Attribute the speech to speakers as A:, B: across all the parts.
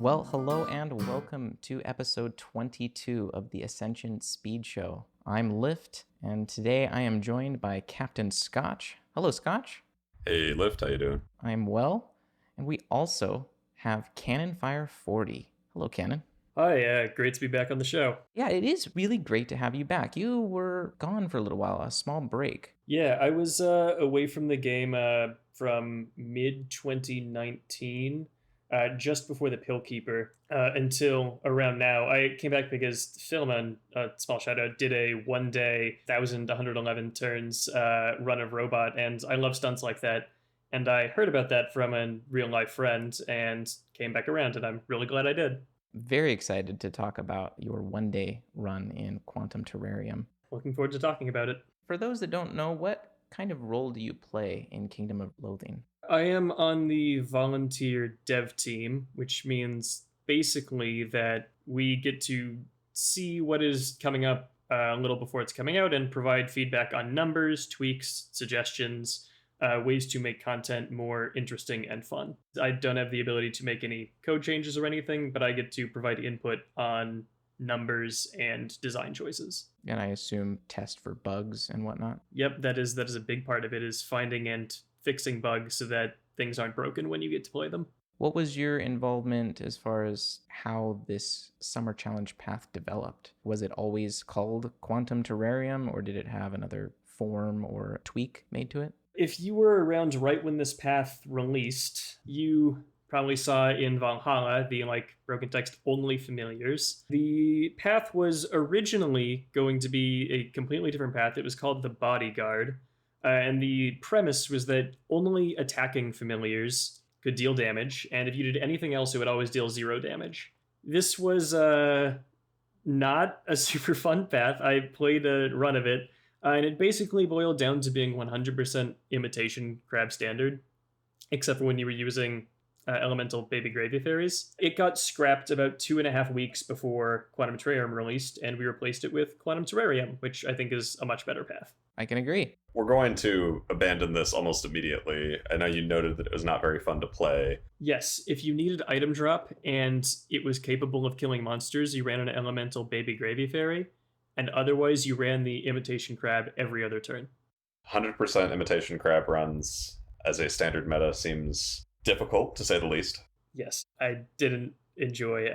A: Well, hello and welcome to episode 22 of the Ascension Speed Show. I'm Lyft, and today I am joined by Captain Scotch. Hello, Scotch.
B: Hey, Lyft, how you doing?
A: I'm well, and we also have Cannon Fire 40. Hello, Cannon.
C: Hi, great to be back on the show.
A: Yeah, it is really great to have you back. You were gone for a little while, a small break.
C: Yeah, I was away from the game from mid-2019, just before the Pillkeeper, until around now. I came back because Philemon, small shout out, did a one-day 1,111 turns run of Robot, and I love stunts like that. And I heard about that from a real-life friend and came back around, and I'm really glad I did.
A: Very excited to talk about your one-day run in Quantum Terrarium.
C: Looking forward to talking about it.
A: For those that don't know, what kind of role do you play in Kingdom of Loathing?
C: I am on the volunteer dev team, which means basically that we get to see what is coming up a little before it's coming out and provide feedback on numbers, tweaks, suggestions, ways to make content more interesting and fun. I don't have the ability to make any code changes or anything, but I get to provide input on numbers and design choices.
A: And I assume test for bugs and whatnot?
C: Yep, that is a big part of it, is finding and fixing bugs so that things aren't broken when you get to play them.
A: What was your involvement as far as how this Summer Challenge path developed? Was it always called Quantum Terrarium, or did it have another form or tweak made to it?
C: If you were around right when this path released, you probably saw in Valhalla the broken text only familiars. The path was originally going to be a completely different path. It was called the Bodyguard. And the premise was that only attacking familiars could deal damage, and if you did anything else, it would always deal 0 damage. This was not a super fun path. I played a run of it, and it basically boiled down to being 100% imitation crab standard, except for when you were using elemental baby gravy fairies. It got scrapped about 2.5 weeks before Quantum Terrarium released, and we replaced it with Quantum Terrarium, which I think is a much better path.
A: I can agree.
B: We're going to abandon this almost immediately. I know you noted that it was not very fun to play.
C: Yes, if you needed item drop and it was capable of killing monsters, you ran an elemental baby gravy fairy, and otherwise you ran the imitation crab every other turn.
B: 100% imitation crab runs as a standard meta seems difficult, to say the least.
C: Yes, I didn't enjoy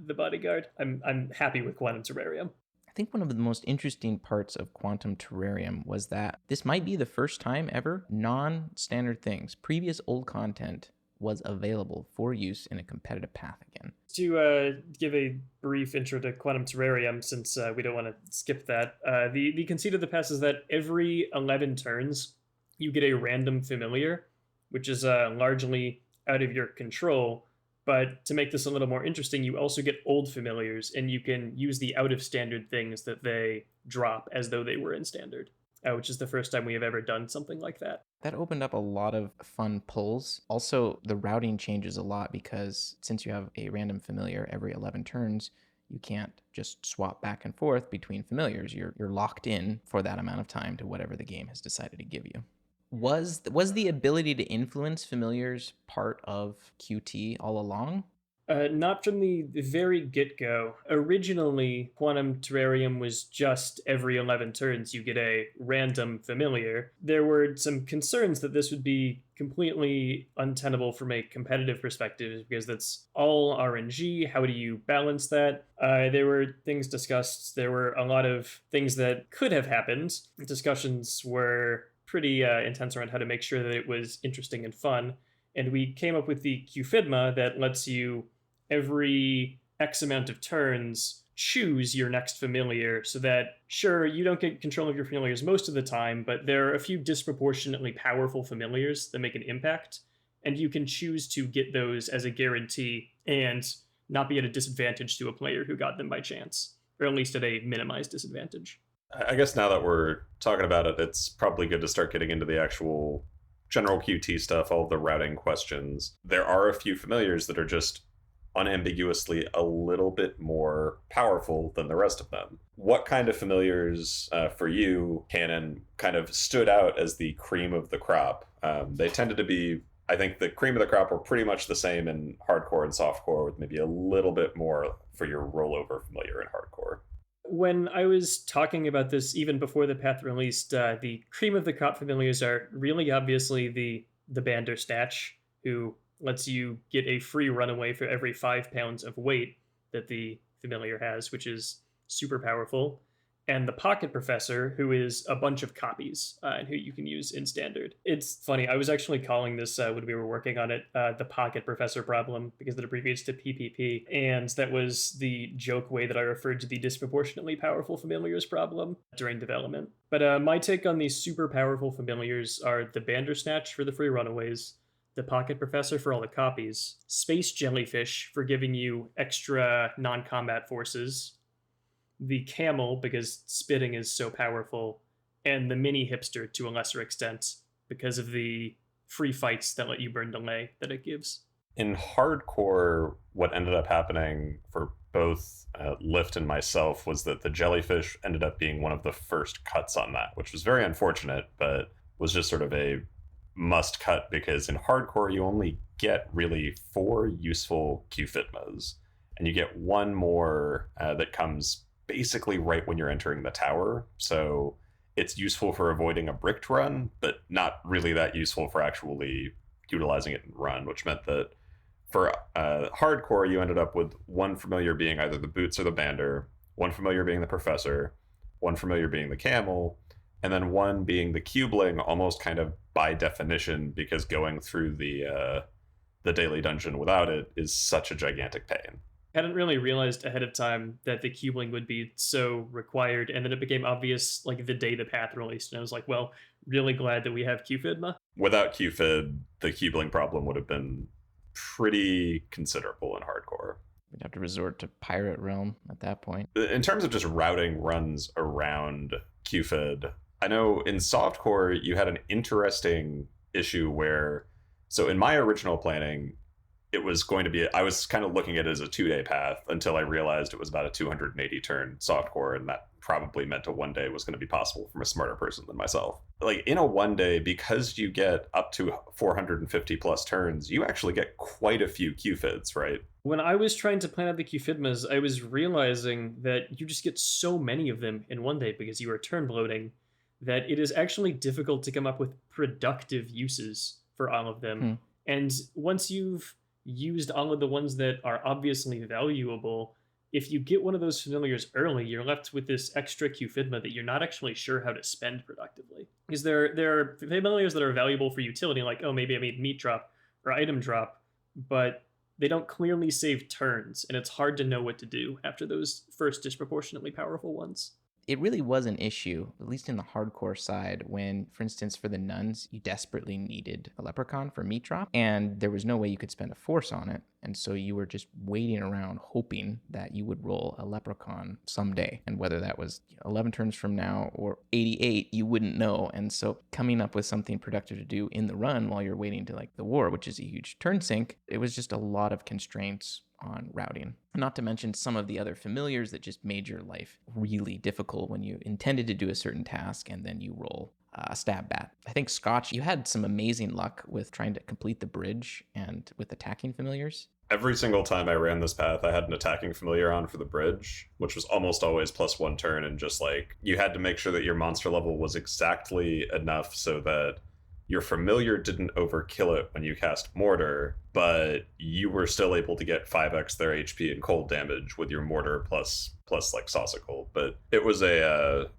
C: the Bodyguard. I'm happy with Quantum Terrarium.
A: I think one of the most interesting parts of Quantum Terrarium was that this might be the first time ever non-standard things, previous old content, was available for use in a competitive path again.
C: To give a brief intro to Quantum Terrarium, since we don't want to skip that, the conceit of the pass is that every 11 turns, you get a random familiar, which is largely out of your control. But to make this a little more interesting, you also get old familiars, and you can use the out-of-standard things that they drop as though they were in standard, which is the first time we have ever done something like that.
A: That opened up a lot of fun pulls. Also, the routing changes a lot because since you have a random familiar every 11 turns, you can't just swap back and forth between familiars. You're locked in for that amount of time to whatever the game has decided to give you. Was the ability to influence familiars part of QT all along?
C: Not from the very get-go. Originally, Quantum Terrarium was just every 11 turns you get a random familiar. There were some concerns that this would be completely untenable from a competitive perspective because that's all RNG. How do you balance that? There were things discussed. There were a lot of things that could have happened. Discussions were pretty intense around how to make sure that it was interesting and fun. And we came up with the QFIDMA that lets you, every X amount of turns, choose your next familiar so that, sure, you don't get control of your familiars most of the time, but there are a few disproportionately powerful familiars that make an impact, and you can choose to get those as a guarantee and not be at a disadvantage to a player who got them by chance, or at least at a minimized disadvantage.
B: I guess now that we're talking about it, it's probably good to start getting into the actual general QT stuff, all of the routing questions. There are a few familiars that are just unambiguously a little bit more powerful than the rest of them. What kind of familiars for you, Cannon, kind of stood out as the cream of the crop? They tended to be I think the cream of the crop were pretty much the same in hardcore and softcore, with maybe a little bit more for your rollover familiar in hardcore.
C: When I was talking about this even before the path released, the cream of the crop familiars are really obviously the Bandersnatch, who lets you get a free runaway for every 5 pounds of weight that the familiar has, which is super powerful. And the Pocket Professor, who is a bunch of copies and who you can use in standard. It's funny, I was actually calling this, when we were working on it, the Pocket Professor problem, because it abbreviates to PPP. And that was the joke way that I referred to the disproportionately powerful familiars problem during development. But my take on these super powerful familiars are the Bandersnatch for the free runaways, the Pocket Professor for all the copies, Space Jellyfish for giving you extra non-combat forces, the Camel because spitting is so powerful, and the Mini Hipster to a lesser extent because of the free fights that let you burn delay that it gives.
B: In hardcore, what ended up happening for both Lyft and myself was that the jellyfish ended up being one of the first cuts on that, which was very unfortunate, but was just sort of a must cut, because in hardcore you only get really 4 useful Q-Fitmas, and you get one more that comes basically right when you're entering the tower. So it's useful for avoiding a bricked run, but not really that useful for actually utilizing it in run, which meant that for hardcore, you ended up with one familiar being either the Boots or the Bander, one familiar being the Professor, one familiar being the Camel, and then one being the Cubling, almost kind of by definition, because going through the daily dungeon without it is such a gigantic pain.
C: Hadn't really realized ahead of time that the Cubling would be so required, and then it became obvious like the day the path released, and I was like, well, really glad that we have Q-Fidma.
B: Without Q-Fid, the Cubling problem would have been pretty considerable in hardcore.
A: We'd have to resort to Pirate Realm at that point.
B: In terms of just routing runs around Q-Fid, I know in softcore you had an interesting issue where, so in my original planning, it was going to be, I was kind of looking at it as a 2-day path until I realized it was about a 280 turn softcore, and that probably meant a 1 day was going to be possible from a smarter person than myself. Like in a 1 day, because you get up to 450 plus turns, you actually get quite a few Q-Fids, right?
C: When I was trying to plan out the Q-Fidmas, I was realizing that you just get so many of them in 1 day because you are turn bloating, that it is actually difficult to come up with productive uses for all of them. And once you've used all of the ones that are obviously valuable, if you get one of those familiars early, you're left with this extra Q-Fidma that you're not actually sure how to spend productively. Because there are familiars that are valuable for utility, like, oh, maybe I made meat drop or item drop, but they don't clearly save turns, and it's hard to know what to do after those first disproportionately powerful ones.
A: It really was an issue, at least in the hardcore side, when, for instance, for the nuns, you desperately needed a leprechaun for meat drop, and there was no way you could spend a force on it. And so you were just waiting around hoping that you would roll a leprechaun someday. And whether that was 11 turns from now or 88, you wouldn't know. And so coming up with something productive to do in the run while you're waiting to like the war, which is a huge turn sink, it was just a lot of constraints on routing. Not to mention some of the other familiars that just made your life really difficult when you intended to do a certain task and then you roll a stab bat. I think Scotch, you had some amazing luck with trying to complete the bridge and with attacking familiars.
B: Every single time I ran this path, I had an attacking familiar on for the bridge, which was almost always +1 turn, and just like, you had to make sure that your monster level was exactly enough so that your familiar didn't overkill it when you cast Mortar, but you were still able to get 5x their HP and cold damage with your Mortar plus like Saucicle. But it was a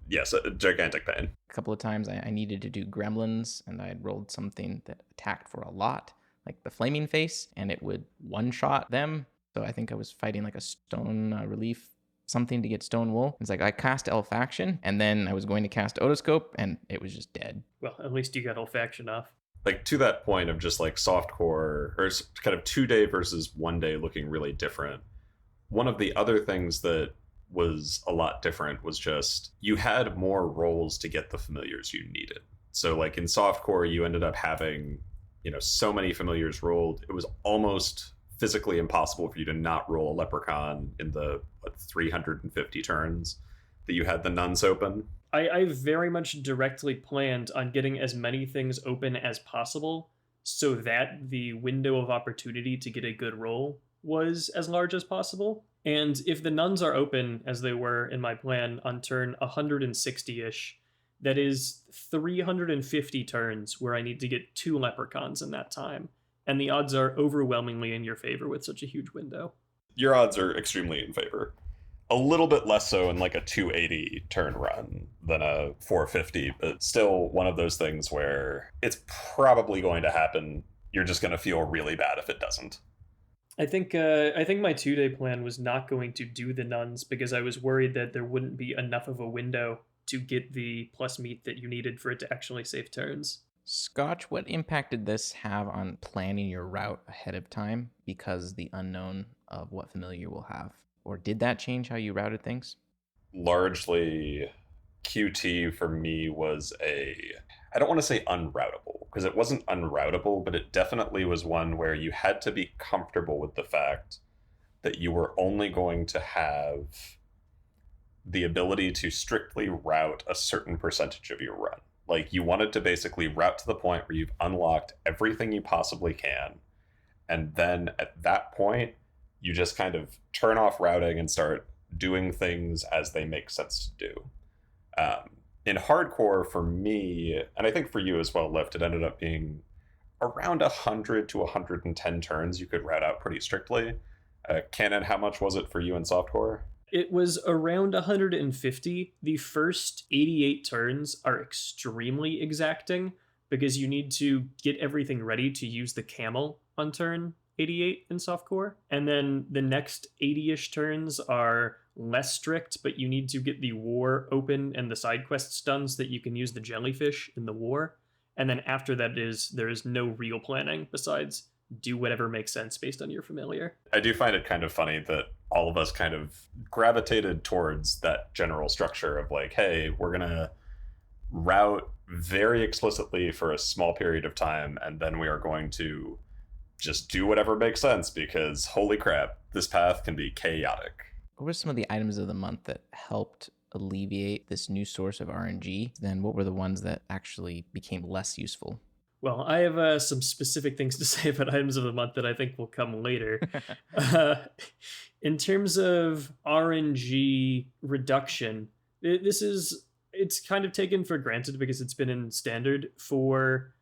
B: gigantic pain.
A: A couple of times I needed to do gremlins, and I had rolled something that attacked for a lot, like the Flaming Face, and it would one-shot them. So I think I was fighting like a stone relief something to get stone wool. It's like I cast Elfaction, and then I was going to cast Otoscope, and it was just dead.
C: Well, at least you got Elfaction off.
B: Like, to that point of just like softcore, or kind of 2 day versus 1 day looking really different, one of the other things that was a lot different was just you had more rolls to get the familiars you needed. So like in softcore, you ended up having, so many familiars rolled, it was almost physically impossible for you to not roll a leprechaun in the 350 turns that you had the nuns open.
C: I very much directly planned on getting as many things open as possible so that the window of opportunity to get a good roll was as large as possible. And if the nuns are open, as they were in my plan, on turn 160-ish, that is 350 turns where I need to get 2 leprechauns in that time. And the odds are overwhelmingly in your favor with such a huge window.
B: Your odds are extremely in favor. A little bit less so in like a 280 turn run than a 450, but still one of those things where it's probably going to happen. You're just going to feel really bad if it doesn't.
C: I think my 2-day plan was not going to do the nuns because I was worried that there wouldn't be enough of a window to get the plus meat that you needed for it to actually save turns.
A: Scotch, what impact did this have on planning your route ahead of time because the unknown of what familiar you will have? Or did that change how you routed things?
B: Largely, QT for me was I don't want to say unroutable, because it wasn't unroutable, but it definitely was one where you had to be comfortable with the fact that you were only going to have the ability to strictly route a certain percentage of your run. Like, you wanted to basically route to the point where you've unlocked everything you possibly can, and then at that point, you just kind of turn off routing and start doing things as they make sense to do. In hardcore, for me, and I think for you as well, Lyft, it ended up being around 100 to 110 turns you could route out pretty strictly. Canon, how much was it for you in softcore?
C: It was around 150. The first 88 turns are extremely exacting because you need to get everything ready to use the camel on turn 88 in softcore. And then the next 80-ish turns are less strict, but you need to get the war open and the side quests done so that you can use the jellyfish in the war. And then after that there is no real planning besides do whatever makes sense based on your familiar.
B: I do find it kind of funny that all of us kind of gravitated towards that general structure of like, hey, we're going to route very explicitly for a small period of time, and then we are going to just do whatever makes sense because holy crap, this path can be chaotic.
A: What were some of the items of the month that helped alleviate this new source of RNG? Then what were the ones that actually became less useful?
C: Well, I have some specific things to say about items of the month that I think will come later. In terms of RNG reduction, it's kind of taken for granted because it's been in standard for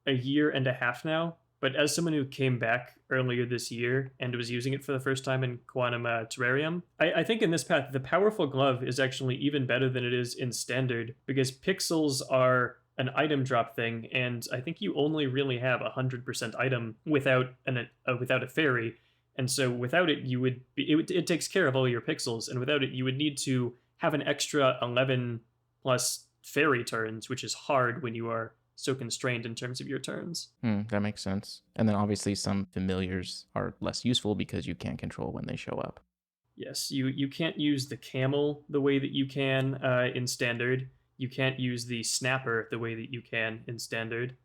C: a year and a half now. But as someone who came back earlier this year and was using it for the first time in Quantum Terrarium, I think in this path, the Powerful Glove is actually even better than it is in Standard because pixels are an item drop thing, and I think you only really have 100% item without a fairy. And so without it, it takes care of all your pixels, and without it, you would need to have an extra 11 plus fairy turns, which is hard when you are so constrained in terms of your turns.
A: That makes sense. And then obviously some familiars are less useful because you can't control when they show up.
C: Yes, you can't use the camel the way that you can in Standard. You can't use the snapper the way that you can in Standard.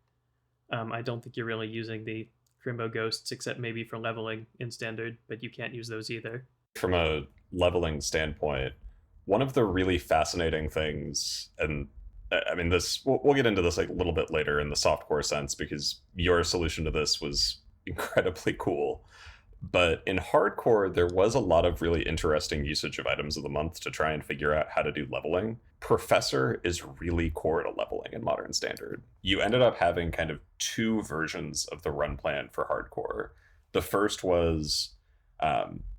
C: I don't think you're really using the Crimbo Ghosts except maybe for leveling in Standard, but you can't use those either.
B: From a leveling standpoint, one of the really fascinating things, and I mean, we'll get into this like a little bit later in the softcore sense because your solution to this was incredibly cool. But in hardcore, there was a lot of really interesting usage of items of the month to try and figure out how to do leveling. Professor is really core to leveling in Modern Standard. You ended up having kind of 2 versions of the run plan for hardcore. The first was,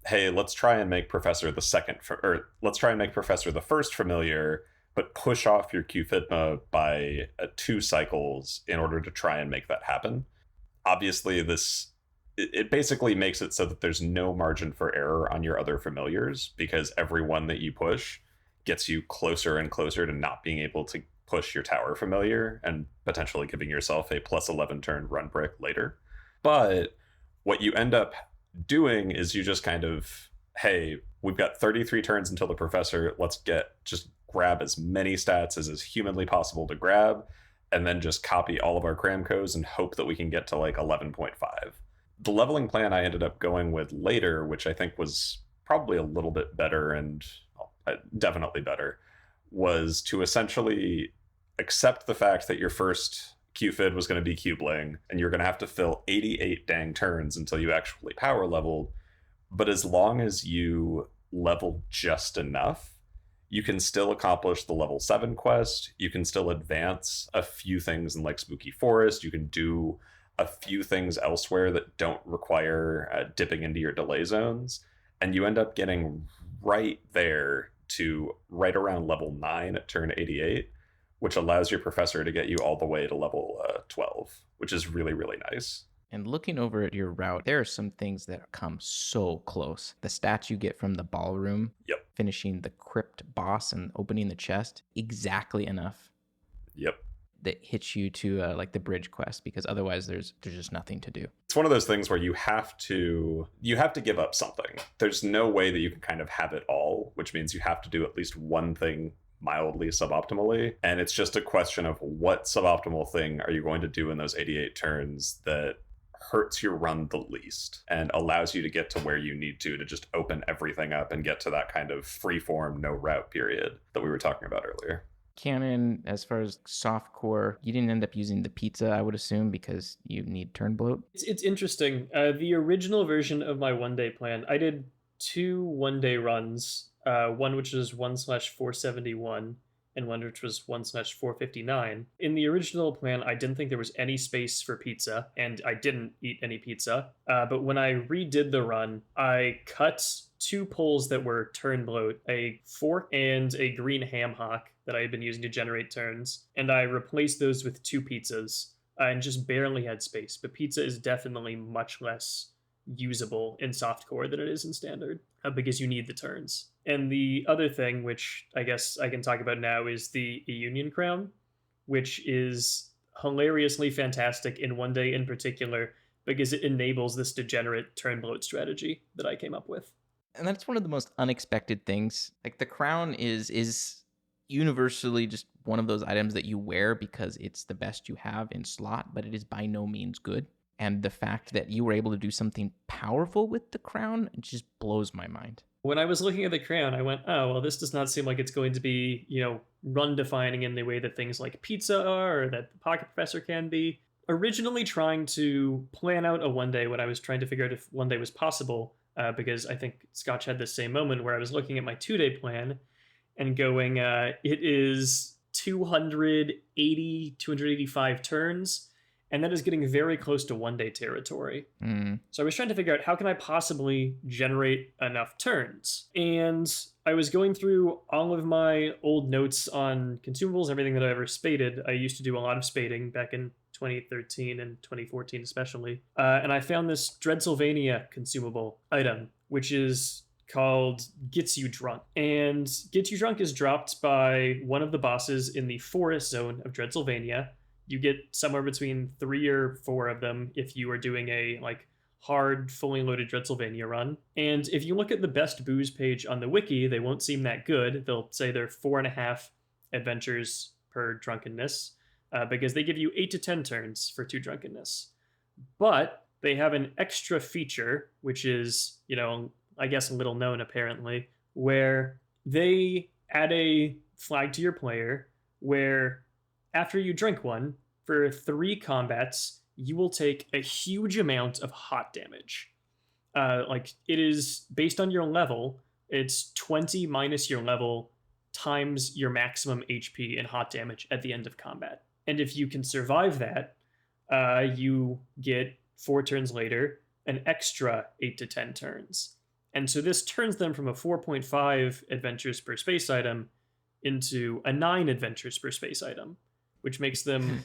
B: hey, let's try and make Professor let's try and make Professor the first familiar, but push off your Q-Fitma by 2 cycles in order to try and make that happen. Obviously, it basically makes it so that there's no margin for error on your other familiars because every one that you push gets you closer and closer to not being able to push your tower familiar and potentially giving yourself a plus 11 turn run brick later. But what you end up doing is you just kind of, hey, we've got 33 turns until the Professor, let's just grab as many stats as is humanly possible to grab, and then just copy all of our Cramcos and hope that we can get to like 11.5. The leveling plan I ended up going with later, which I think was probably a little bit better and definitely better, was to essentially accept the fact that your first Q-Fid was going to be Q-Bling, and you're going to have to fill 88 dang turns until you actually power leveled. But as long as you level just enough, you can still accomplish the level 7 quest. You can still advance a few things in like Spooky Forest. You can do a few things elsewhere that don't require dipping into your delay zones. And you end up getting right there to right around level 9 at turn 88, which allows your professor to get you all the way to level 12, which is really, really nice.
A: And looking over at your route, there are some things that come so close. The stats you get from the ballroom,
B: Yep.
A: finishing the crypt boss and opening the chest, exactly enough.
B: Yep.
A: That hits you to like the bridge quest, because otherwise there's just nothing to do.
B: It's one of those things where you have to give up something. There's no way that you can kind of have it all, which means you have to do at least one thing mildly suboptimally, and it's just a question of what suboptimal thing are you going to do in those 88 turns that hurts your run the least and allows you to get to where you need to just open everything up and get to that kind of freeform no route period that we were talking about earlier.
A: Canon, as far as softcore, you didn't end up using the pizza, I would assume, because you need turn bloat.
C: It's interesting. The original version of my one-day plan, I did 2 one-day runs, one which was 1/471 and one which was 1/459. In the original plan, I didn't think there was any space for pizza, and I didn't eat any pizza. But when I redid the run, I cut 2 poles that were turn bloat, a fork and a green ham hock that I had been using to generate turns, and I replaced those with 2 pizzas and just barely had space. But pizza is definitely much less usable in softcore than it is in standard because you need the turns. And the other thing, which I guess I can talk about now, is the Union Crown, which is hilariously fantastic in one day in particular because it enables this degenerate turn bloat strategy that I came up with.
A: And that's one of the most unexpected things. Like the crown is universally just one of those items that you wear because it's the best you have in slot, but it is by no means good. And the fact that you were able to do something powerful with the crown just blows my mind.
C: When I was looking at the crown, I went, oh, well, this does not seem like it's going to be, run defining in the way that things like pizza are or that the Pocket Professor can be. Originally trying to plan out a one day when I was trying to figure out if one day was possible, because I think Scotch had the same moment where I was looking at my 2-day plan and going, it is 285 turns, and that is getting very close to one-day territory. So I was trying to figure out how can I possibly generate enough turns? And I was going through all of my old notes on consumables, everything that I ever spaded. I used to do a lot of spading back in 2013 and 2014 especially. And I found this Dreadsylvania consumable item, which is called Gets You Drunk. And Gets You Drunk is dropped by one of the bosses in the forest zone of Dreadsylvania. You get somewhere between 3 or 4 of them if you are doing a hard, fully loaded Dreadsylvania run. And if you look at the best booze page on the wiki, they won't seem that good. They'll say they're 4.5 adventures per drunkenness, because they give you 8 to 10 turns for 2 drunkenness. But they have an extra feature, which is, I guess a little known apparently, where they add a flag to your player where after you drink one, for 3 combats, you will take a huge amount of hot damage. It is based on your level, it's 20 minus your level times your maximum HP and hot damage at the end of combat. And if you can survive that, you get 4 turns later an extra 8 to 10 turns. And so this turns them from a 4.5 adventures per space item into a 9 adventures per space item, which makes them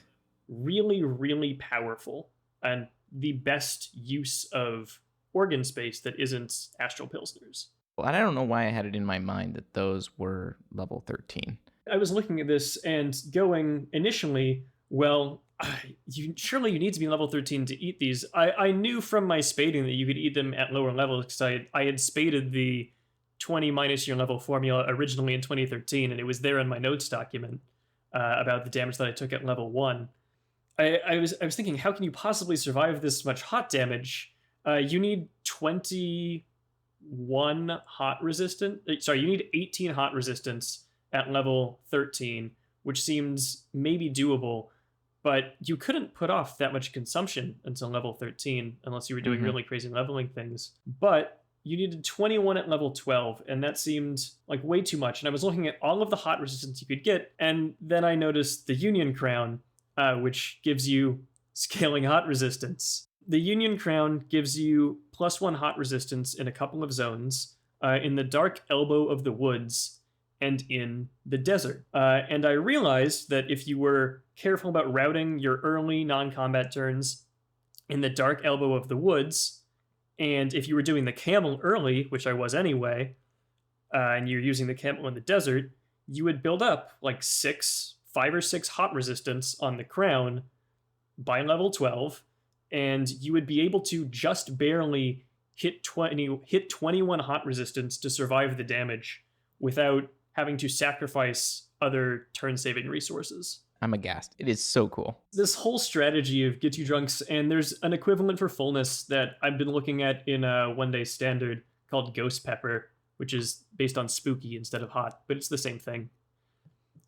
C: really, really powerful and the best use of organ space that isn't Astral Pilsners.
A: Well, and I don't know why I had it in my mind that those were level 13.
C: I was looking at this and going initially, well, surely you need to be level 13 to eat these. I knew from my spading that you could eat them at lower levels because I had spaded the 20 minus your level formula originally in 2013, and it was there in my notes document about the damage that I took at level 1. I was thinking, how can you possibly survive this much hot damage? You need 21 hot resistance. Sorry, you need 18 hot resistance at level 13, which seems maybe doable. but you couldn't put off that much consumption until level 13 unless you were doing really crazy leveling things. But you needed 21 at level 12, and that seemed like way too much. And I was looking at all of the hot resistance you could get, and then I noticed the Union Crown, which gives you scaling hot resistance. The Union Crown gives you +1 hot resistance in a couple of zones, in the Dark Elbow of the Woods and in the desert. And I realized that if you were careful about routing your early non-combat turns in the Dark Elbow of the Woods, and if you were doing the camel early, which I was anyway, and you're using the camel in the desert, you would build up like 5 or 6 hot resistance on the crown by level 12, and you would be able to just barely hit 21 hot resistance to survive the damage without having to sacrifice other turn-saving resources.
A: I'm aghast. It is so cool.
C: This whole strategy of get you drunks, and there's an equivalent for fullness that I've been looking at in a one-day standard called Ghost Pepper, which is based on spooky instead of hot, but it's the same thing.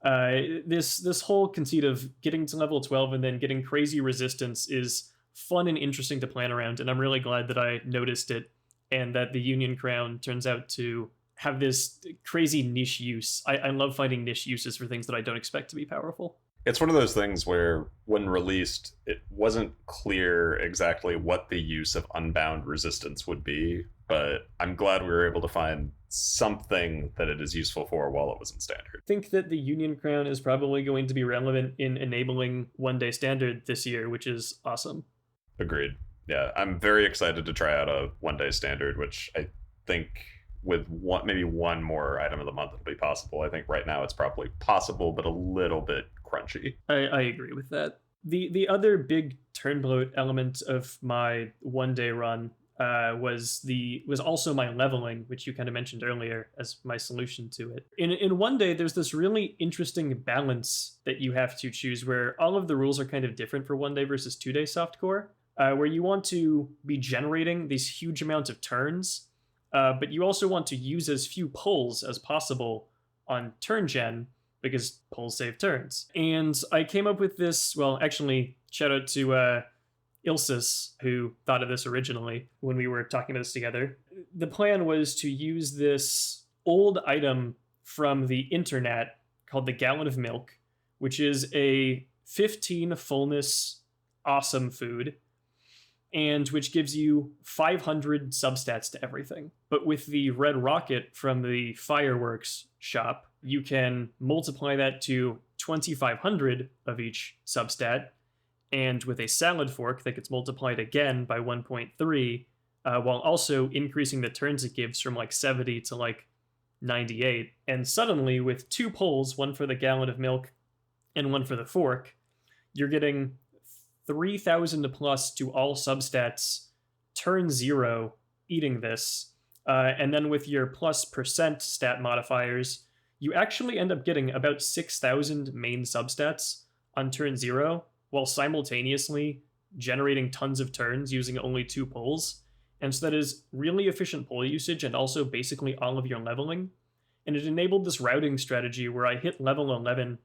C: This whole conceit of getting to level 12 and then getting crazy resistance is fun and interesting to plan around, and I'm really glad that I noticed it and that the Union Crown turns out to have this crazy niche use. I love finding niche uses for things that I don't expect to be powerful.
B: It's one of those things where, when released, it wasn't clear exactly what the use of Unbound resistance would be, but I'm glad we were able to find something that it is useful for while it was in standard.
C: I think that the Union Crown is probably going to be relevant in enabling one-day standard this year, which is awesome.
B: Agreed. Yeah, I'm very excited to try out a one-day standard, which I think with maybe one more item of the month it'll be possible. I think right now it's probably possible, but a little bit crunchy.
C: I agree with that. The other big turn bloat element of my one-day run was also my leveling, which you kind of mentioned earlier as my solution to it. In one day, there's this really interesting balance that you have to choose where all of the rules are kind of different for one day versus 2 day softcore, where you want to be generating these huge amounts of turns, but you also want to use as few pulls as possible on turn gen, because pulls save turns. And I came up with this, well, actually, shout out to Ilsis, who thought of this originally when we were talking about this together. The plan was to use this old item from the internet called the Gallon of Milk, which is a 15 fullness awesome food, and which gives you 500 substats to everything. But with the red rocket from the fireworks shop, you can multiply that to 2,500 of each substat, and with a salad fork that gets multiplied again by 1.3, while also increasing the turns it gives from like 70 to like 98. And suddenly, with 2 pulls, one for the Gallon of Milk and one for the fork, you're getting 3,000 plus to all substats, turn 0, eating this. And then with your +% stat modifiers, you actually end up getting about 6,000 main substats on turn 0, while simultaneously generating tons of turns using only 2 pulls. And so that is really efficient pull usage and also basically all of your leveling. And it enabled this routing strategy where I hit level 11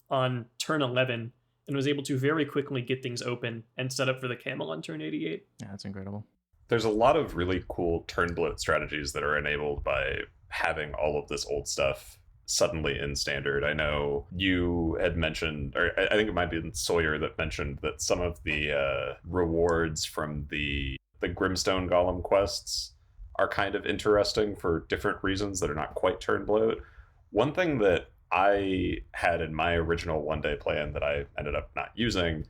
C: on turn 11 and was able to very quickly get things open and set up for the camel on turn 88.
A: Yeah, that's incredible.
B: There's a lot of really cool turn bloat strategies that are enabled by having all of this old stuff suddenly in standard. I know you had mentioned, or I think it might be Sawyer that mentioned that some of the rewards from the Grimstone Golem quests are kind of interesting for different reasons that are not quite turn bloat. One thing that I had in my original one-day plan that I ended up not using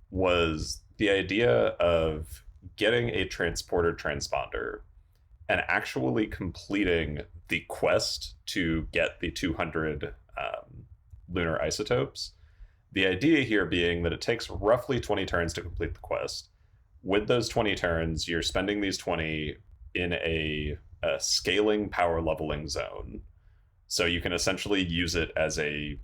B: was the idea of getting a transporter transponder and actually completing the quest to get the 200 lunar isotopes. The idea here being that it takes roughly 20 turns to complete the quest. With those 20 turns, you're spending these 20 in a scaling power leveling zone. So you can essentially use it as a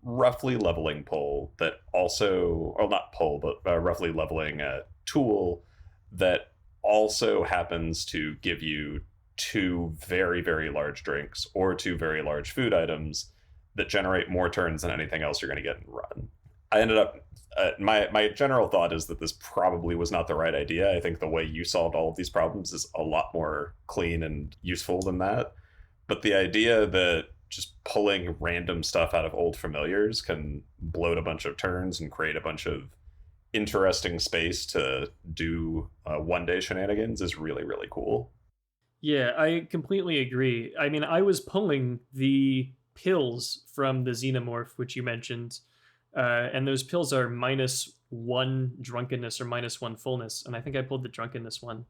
B: roughly leveling pull that also, or not pull, but roughly leveling tool that also happens to give you 2 very, very large drinks or 2 very large food items that generate more turns than anything else you're going to get in run. I ended up my general thought is that this probably was not the right idea. I think the way you solved all of these problems is a lot more clean and useful than that. But the idea that just pulling random stuff out of old familiars can bloat a bunch of turns and create a bunch of interesting space to do one day shenanigans is really, really cool.
C: Yeah, I completely agree. I mean, I was pulling the pills from the xenomorph, which you mentioned, and those pills are -1 drunkenness or -1 fullness, and I think I pulled the drunkenness one.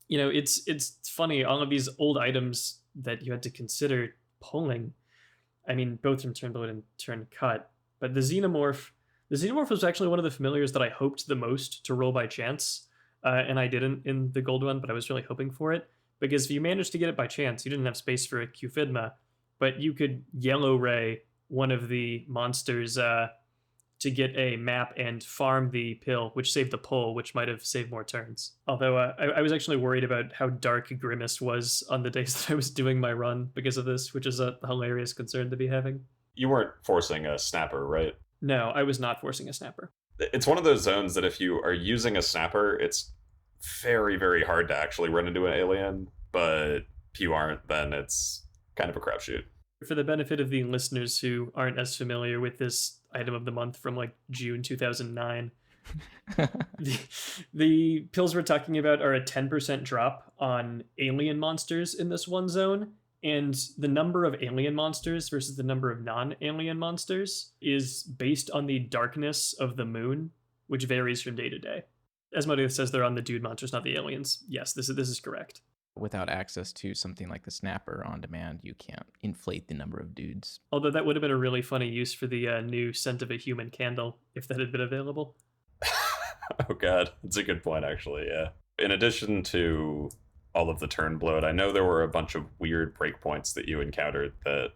C: You know, it's funny, all of these old items that you had to consider pulling. I mean, both from turn bloat and turn cut, but the xenomorph was actually one of the familiars that I hoped the most to roll by chance, and I didn't in the gold one, but I was really hoping for it. Because if you managed to get it by chance, you didn't have space for a Qfidma, but you could yellow ray one of the monsters to get a map and farm the pill, which saved the pull, which might have saved more turns. Although I was actually worried about how dark Grimace was on the days that I was doing my run because of this, which is a hilarious concern to be having.
B: You weren't forcing a snapper, right?
C: No, I was not forcing a snapper.
B: It's one of those zones that if you are using a snapper, it's very, very hard to actually run into an alien. But if you aren't, then it's kind of a crapshoot.
C: For the benefit of the listeners who aren't as familiar with this item of the month from like June 2009, the pills we're talking about are a 10% drop on alien monsters in this one zone. And the number of alien monsters versus the number of non-alien monsters is based on the darkness of the moon, which varies from day to day. Asmodeus says they're on the dude monsters, not the aliens. Yes, this is correct.
A: Without access to something like the snapper on demand, you can't inflate the number of dudes.
C: Although that would have been a really funny use for the new Scent of a Human candle, if that had been available.
B: Oh god, that's a good point, actually, yeah. In addition to all of the turn bloat, I know there were a bunch of weird breakpoints that you encountered that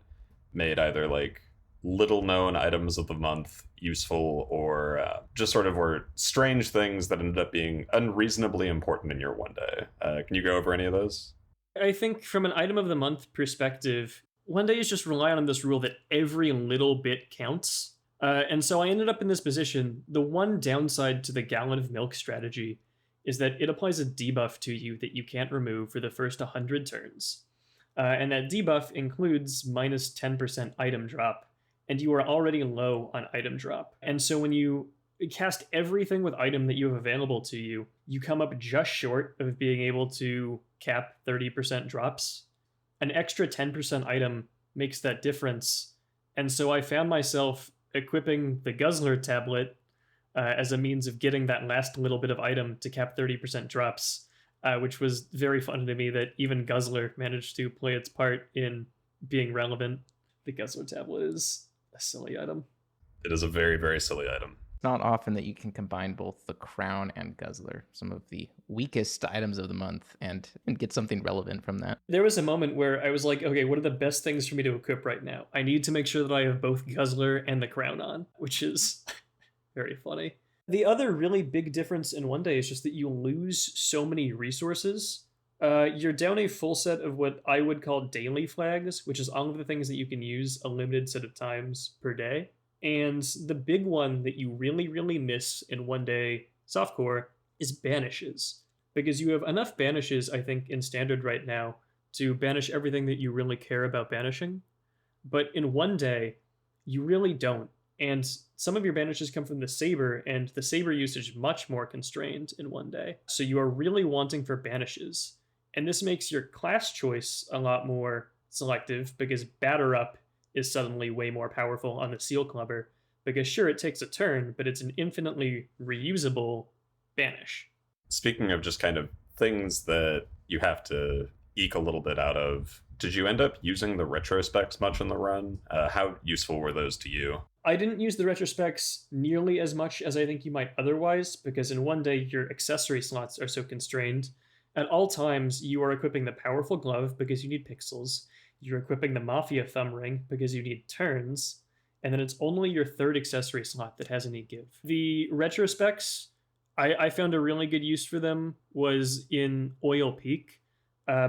B: made either like little known items of the month useful or just sort of were strange things that ended up being unreasonably important in your one day. Can you go over any of those?
C: I think from an item of the month perspective, one day is just relying on this rule that every little bit counts. And so I ended up in this position. The one downside to the gallon of milk strategy is that it applies a debuff to you that you can't remove for the first 100 turns. And that debuff includes minus 10% item drop, and you are already low on item drop. And so when you cast everything with item that you have available to you, you come up just short of being able to cap 30% drops. An extra 10% item makes that difference. And so I found myself equipping the Guzzler tablet as a means of getting that last little bit of item to cap 30% drops, which was very fun to me that even Guzzler managed to play its part in being relevant. The Guzzler tablet is a silly item.
B: It is a very, very silly item.
A: It's not often that you can combine both the Crown and Guzzler, some of the weakest items of the month, and get something relevant from that.
C: There was a moment where I was like, okay, what are the best things for me to equip right now? I need to make sure that I have both Guzzler and the Crown on, which is very funny. The other really big difference in one day is just that you lose so many resources. You're down a full set of what I would call daily flags, which is all of the things that you can use a limited set of times per day. And the big one that you really, really miss in one day softcore is banishes. Because you have enough banishes, I think, in standard right now to banish everything that you really care about banishing. But in one day, you really don't. And some of your banishes come from the Saber, and the Saber usage is much more constrained in one day. So you are really wanting for banishes. And this makes your class choice a lot more selective, because Batter Up is suddenly way more powerful on the Seal Clubber. Because sure, it takes a turn, but it's an infinitely reusable banish.
B: Speaking of just kind of things that you have to eke a little bit out of, did you end up using the retrospects much in the run? How useful were those to you?
C: I didn't use the retrospects nearly as much as I think you might otherwise, because in one day your accessory slots are so constrained. At all times, you are equipping the Powerful Glove because you need pixels. You're equipping the Mafia Thumb Ring because you need turns. And then it's only your third accessory slot that has any give. The retrospects, I found a really good use for them was in Oil Peak,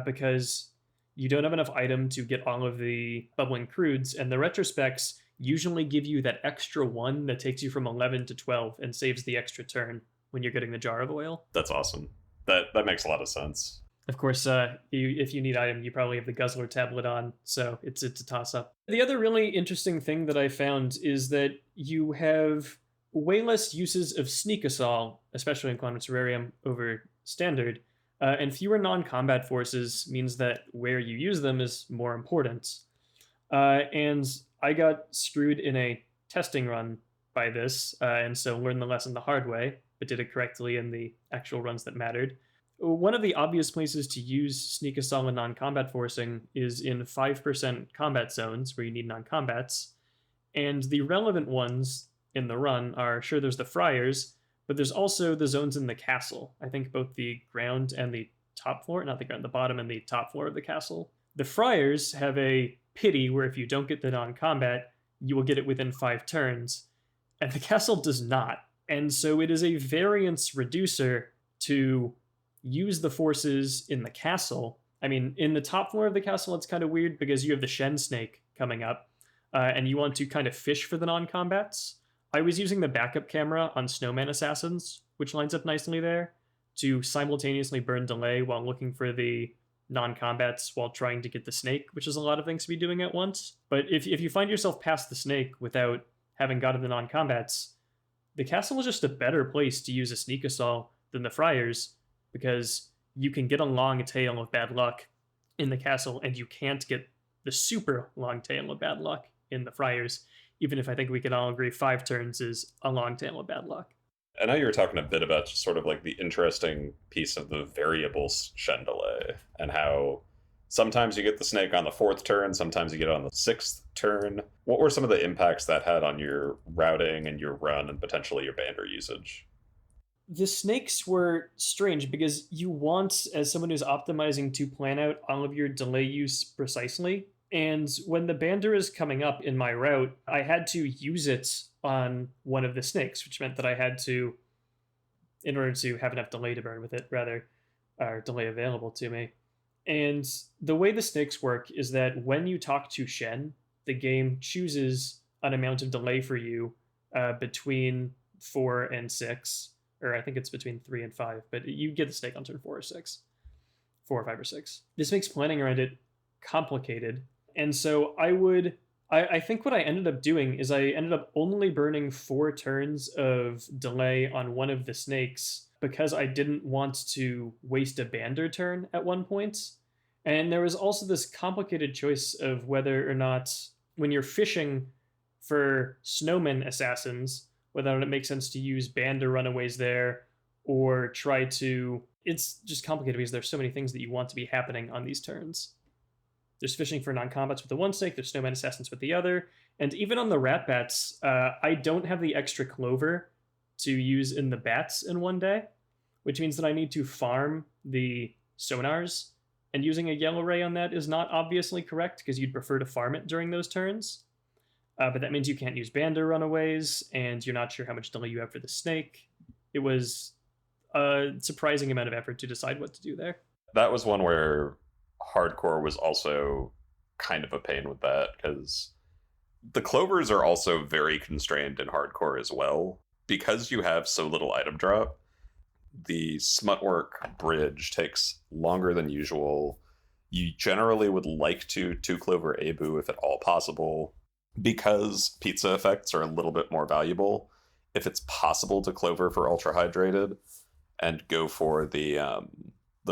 C: because you don't have enough item to get all of the bubbling crudes, and the retrospects usually give you that extra one that takes you from 11 to 12 and saves the extra turn when you're getting the jar of oil.
B: That's awesome. That makes a lot of sense.
C: Of course, if you need item, you probably have the Guzzler tablet on, so it's a toss-up. The other really interesting thing that I found is that you have way less uses of Sneak Assault, especially in Quantum Terrarium, over Standard, and fewer non-combat forces means that where you use them is more important. And I got screwed in a testing run by this, and so learned the lesson the hard way, but did it correctly in the actual runs that mattered. One of the obvious places to use Sneak Assault and non-combat forcing is in 5% combat zones where you need non-combats, and the relevant ones in the run are, sure, there's the Friars, but there's also the zones in the castle. I think both the ground and the top floor, not the ground, the bottom and the top floor of the castle. The Friars have a pity where if you don't get the non-combat, you will get it within 5 turns, and the castle does not. And so it is a variance reducer to use the forces in the castle. I mean, in the top floor of the castle, it's kind of weird because you have the Shen Snake coming up, and you want to kind of fish for the non-combats. I was using the backup camera on Snowman Assassins, which lines up nicely there, to simultaneously burn delay while looking for the non-combats while trying to get the snake, which is a lot of things to be doing at once. But if you find yourself past the snake without having gotten the non-combats, the castle is just a better place to use a Sneak Assault than the Friars, because you can get a long tail of bad luck in the castle, and you can't get the super long tail of bad luck in the Friars, even if I think we can all agree 5 turns is a long tail of bad luck.
B: I know you were talking a bit about just sort of like the interesting piece of the variables Shen delay, and how sometimes you get the snake on the 4th turn, sometimes you get it on the 6th turn. What were some of the impacts that had on your routing and your run and potentially your bander usage?
C: The snakes were strange because you want, as someone who's optimizing, to plan out all of your delay use precisely. And when the bander is coming up in my route, I had to use it on one of the snakes, which meant that I had to, in order to have enough delay to burn with it, rather, or delay available to me. And the way the snakes work is that when you talk to Shen, the game chooses an amount of delay for you between 4 and 6, or I think it's between 3 and 5, but you get the snake on turn 4 or 6. 4 or 5 or 6. This makes planning around it complicated. And so I think what I ended up doing is I ended up only burning 4 turns of delay on one of the snakes because I didn't want to waste a bander turn at one point. And there was also this complicated choice of whether or not, when you're fishing for Snowman Assassins, whether or not it makes sense to use bander runaways there or try to... It's just complicated because there's so many things that you want to be happening on these turns. There's fishing for non-combats with the one snake, there's Snowman Assassins with the other, and even on the rat bats, I don't have the extra clover to use in the bats in one day, which means that I need to farm the sonars, and using a yellow ray on that is not obviously correct because you'd prefer to farm it during those turns. But that means you can't use bander runaways, and you're not sure how much delay you have for the snake. It was a surprising amount of effort to decide what to do there.
B: That was one where hardcore was also kind of a pain with that, because the clovers are also very constrained in hardcore as well. Because you have so little item drop, the smutwork bridge takes longer than usual. You generally would like to 2-clover Abu if at all possible. Because pizza effects are a little bit more valuable, if it's possible to clover for ultra hydrated and go for the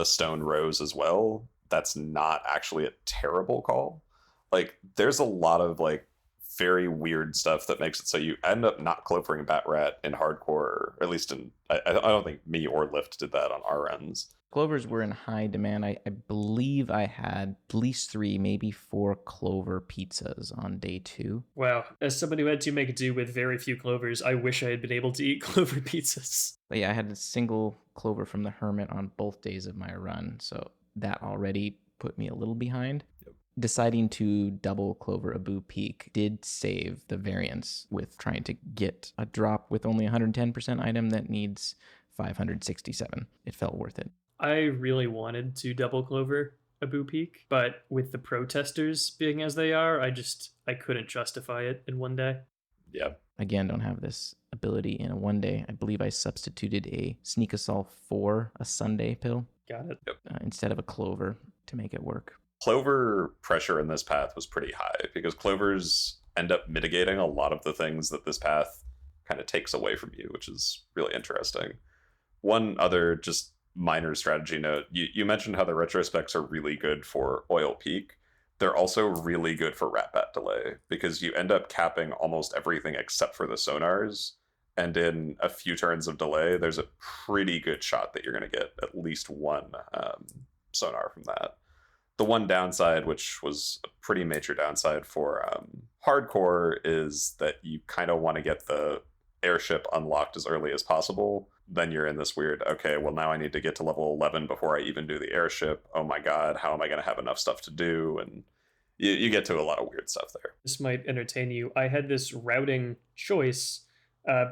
B: stone rose as well, that's not actually a terrible call. Like, there's a lot of like very weird stuff that makes it so you end up not clovering Bat Rat in hardcore, or at least in I don't think me or Lyft did that on our ends.
A: Clovers were in high demand. I believe I had at least 3, maybe 4 clover pizzas on day 2.
C: Wow. As somebody who had to make do with very few clovers, I wish I had been able to eat clover pizzas.
A: But yeah, I had a single clover from the Hermit on both days of my run, so that already put me a little behind.
B: Yep.
A: Deciding to double clover Abu Peak did save the variance with trying to get a drop with only 110% item that needs 567. It felt worth it.
C: I really wanted to double clover Abu Peak, but with the protesters being as they are, I couldn't justify it in one day.
B: Yeah.
A: Again, don't have this ability in a one day. I believe I substituted a Sneak Assault for a Sunday pill
C: Got it.
A: instead of a Clover to make it work.
B: Clover pressure in this path was pretty high because Clovers end up mitigating a lot of the things that this path kind of takes away from you, which is really interesting. One other just minor strategy note, you mentioned how the retrospects are really good for Oil Peak. They're also really good for Rat Bat Delay because you end up capping almost everything except for the sonars. And in a few turns of delay, there's a pretty good shot that you're going to get at least one sonar from that. The one downside, which was a pretty major downside for hardcore, is that you kind of want to get the airship unlocked as early as possible. Then you're in this weird, okay, well, now I need to get to level 11 before I even do the airship. Oh my god, how am I going to have enough stuff to do? And you get to a lot of weird stuff there.
C: This might entertain you. I had this routing choice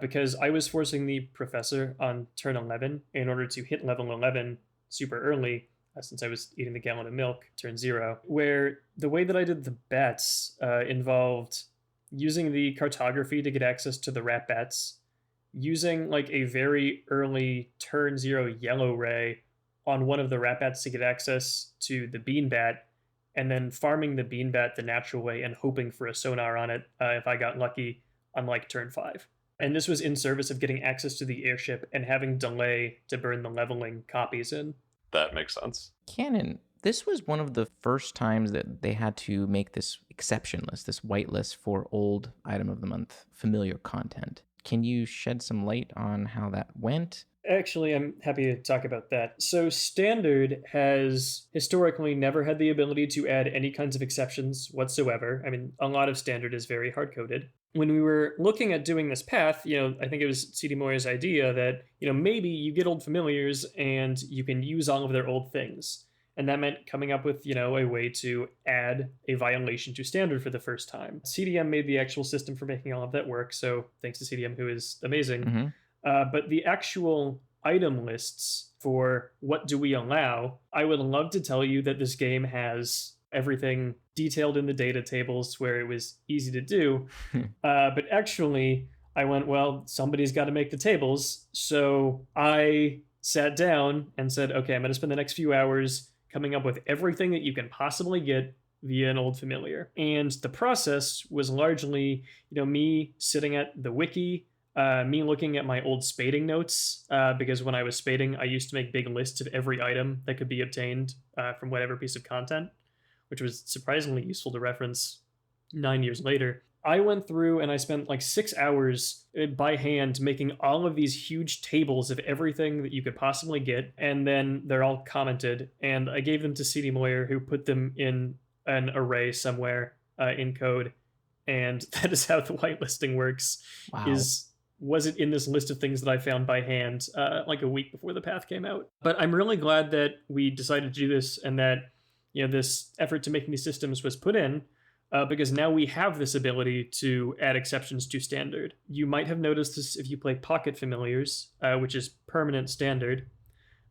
C: because I was forcing the professor on turn 11 in order to hit level 11 super early, since I was eating the gallon of milk, turn 0, where the way that I did the bets involved using the cartography to get access to the rat bats, using like a very early turn 0 yellow ray on one of the rat bats to get access to the bean bat, and then farming the bean bat the natural way and hoping for a sonar on it if I got lucky on like turn 5. And this was in service of getting access to the airship and having delay to burn the leveling copies in.
B: That makes sense.
A: Canon, this was one of the first times that they had to make this exception list, this whitelist for old item of the month familiar content. Can you shed some light on how that went?
C: Actually, I'm happy to talk about that. So Standard has historically never had the ability to add any kinds of exceptions whatsoever. I mean, a lot of Standard is very hard-coded. When we were looking at doing this path, I think it was C.D. Moyer's idea that, maybe you get old familiars and you can use all of their old things. And that meant coming up with, a way to add a violation to Standard for the first time. CDM made the actual system for making all of that work, so thanks to CDM, who is amazing.
A: Mm-hmm.
C: But the actual item lists for what do we allow, I would love to tell you that this game has everything detailed in the data tables where it was easy to do. But actually, I went, well, somebody's got to make the tables. So I sat down and said, okay, I'm going to spend the next few hours coming up with everything that you can possibly get via an old familiar. And the process was largely, me sitting at the wiki, me looking at my old spading notes, because when I was spading, I used to make big lists of every item that could be obtained from whatever piece of content, which was surprisingly useful to reference 9 years later. I went through and I spent like 6 hours by hand making all of these huge tables of everything that you could possibly get, and then they're all commented, and I gave them to C.D. Moyer, who put them in an array somewhere in code, and that is how the whitelisting works.
A: Wow.
C: Was it in this list of things that I found by hand like a week before the path came out. But I'm really glad that we decided to do this and that this effort to making these systems was put in, because now we have this ability to add exceptions to Standard. You might have noticed this if you play Pocket Familiars, which is permanent Standard.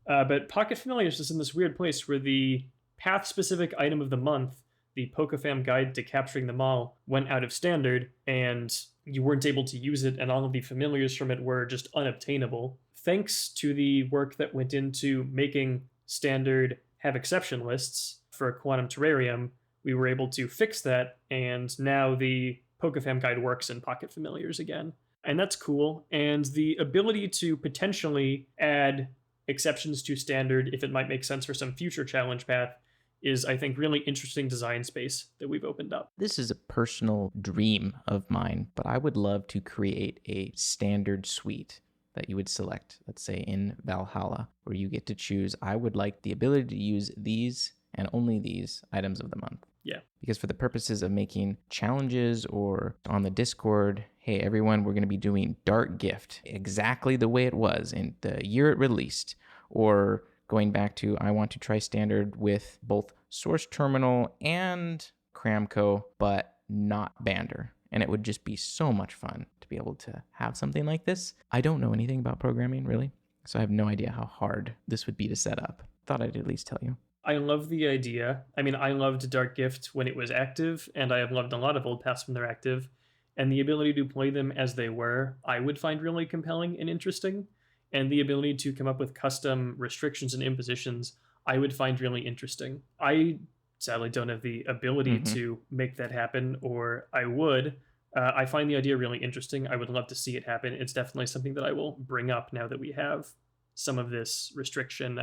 C: But Pocket Familiars is in this weird place where the path-specific item of the month, the PokeFam Guide to Capturing Them All, went out of Standard, and you weren't able to use it, and all of the familiars from it were just unobtainable. Thanks to the work that went into making Standard have exception lists for Quantum Terrarium, we were able to fix that, and now the PokeFam Guide works in Pocket Familiars again. And that's cool, and the ability to potentially add exceptions to Standard, if it might make sense for some future challenge path, is, I think, really interesting design space that we've opened up.
A: This is a personal dream of mine, but I would love to create a Standard suite that you would select, let's say in Valhalla, where you get to choose, I would like the ability to use these and only these items of the month.
C: Yeah.
A: Because for the purposes of making challenges or on the Discord, hey, everyone, we're going to be doing Dark Gift exactly the way it was in the year it released, or going back to, I want to try Standard with both Source Terminal and Cramco, but not Bander. And it would just be so much fun to be able to have something like this. I don't know anything about programming, really, so I have no idea how hard this would be to set up. Thought I'd at least tell you.
C: I love the idea. I mean, I loved Dark Gift when it was active, and I have loved a lot of old paths when they're active. And the ability to play them as they were, I would find really compelling and interesting. And the ability to come up with custom restrictions and impositions, I would find really interesting. I sadly don't have the ability
A: Mm-hmm.
C: to make that happen, or I would. I find the idea really interesting. I would love to see it happen. It's definitely something that I will bring up now that we have some of this restriction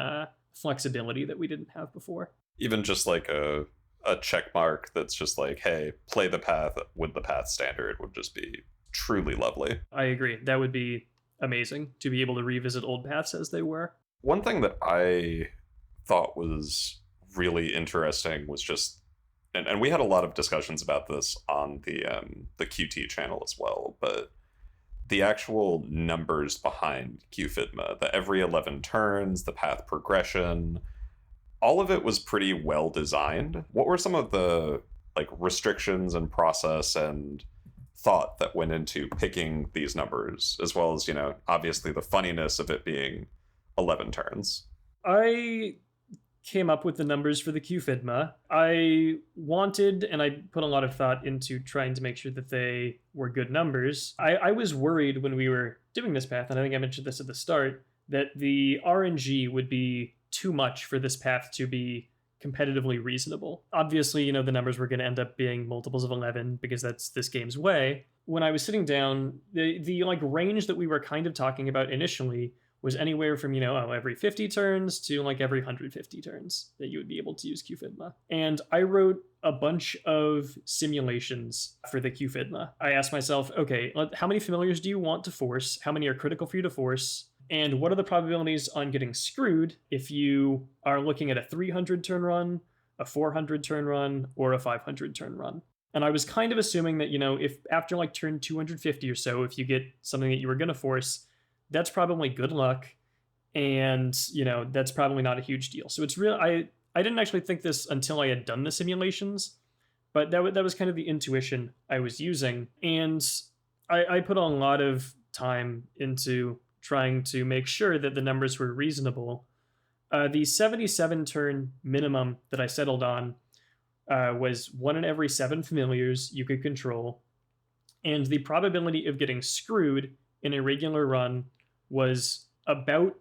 C: flexibility that we didn't have before.
B: Even just like a check mark that's just like, hey, play the path with the path standard would just be truly lovely.
C: I agree. That would be amazing to be able to revisit old paths as they were.
B: One thing that I thought was really interesting was just, and we had a lot of discussions about this on the QT channel as well, but the actual numbers behind QFIDMA, the every 11 turns, the path progression, all of it was pretty well designed. What were some of the like restrictions and process and thought that went into picking these numbers, as well as, obviously the funniness of it being 11 turns?
C: I came up with the numbers for the QFIDMA. I wanted, and I put a lot of thought into trying to make sure that they were good numbers. I was worried when we were doing this path, and I think I mentioned this at the start, that the RNG would be too much for this path to be competitively reasonable. Obviously, the numbers were going to end up being multiples of 11 because that's this game's way. When I was sitting down, the like range that we were kind of talking about initially was anywhere from, every 50 turns to like every 150 turns that you would be able to use QFIDMA. And I wrote a bunch of simulations for the QFIDMA. I asked myself, okay, how many familiars do you want to force? How many are critical for you to force? And what are the probabilities on getting screwed if you are looking at a 300 turn run, a 400 turn run, or a 500 turn run? And I was kind of assuming that, if after like turn 250 or so, if you get something that you were going to force, that's probably good luck. And, that's probably not a huge deal. So it's real. I didn't actually think this until I had done the simulations, but that was kind of the intuition I was using. And I put a lot of time into trying to make sure that the numbers were reasonable. The 77 turn minimum that I settled on was 1 in every 7 familiars you could control. And the probability of getting screwed in a regular run was about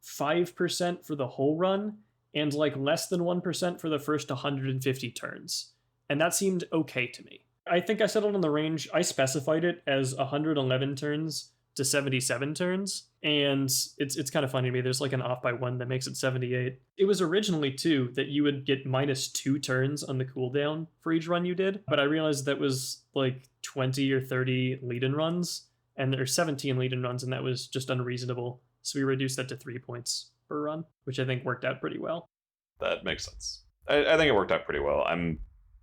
C: 5% for the whole run and like less than 1% for the first 150 turns. And that seemed okay to me. I think I settled on the range. I specified it as 111 turns to 77 turns. And it's kind of funny to me. There's like an off by 1 that makes it 78. It was originally 2 that you would get -2 turns on the cooldown for each run you did. But I realized that was like 20 or 30 lead-in runs. And there's 17 lead-in runs, and that was just unreasonable. So we reduced that to 3 points per run, which I think worked out pretty well.
B: That makes sense. I think it worked out pretty well. I'm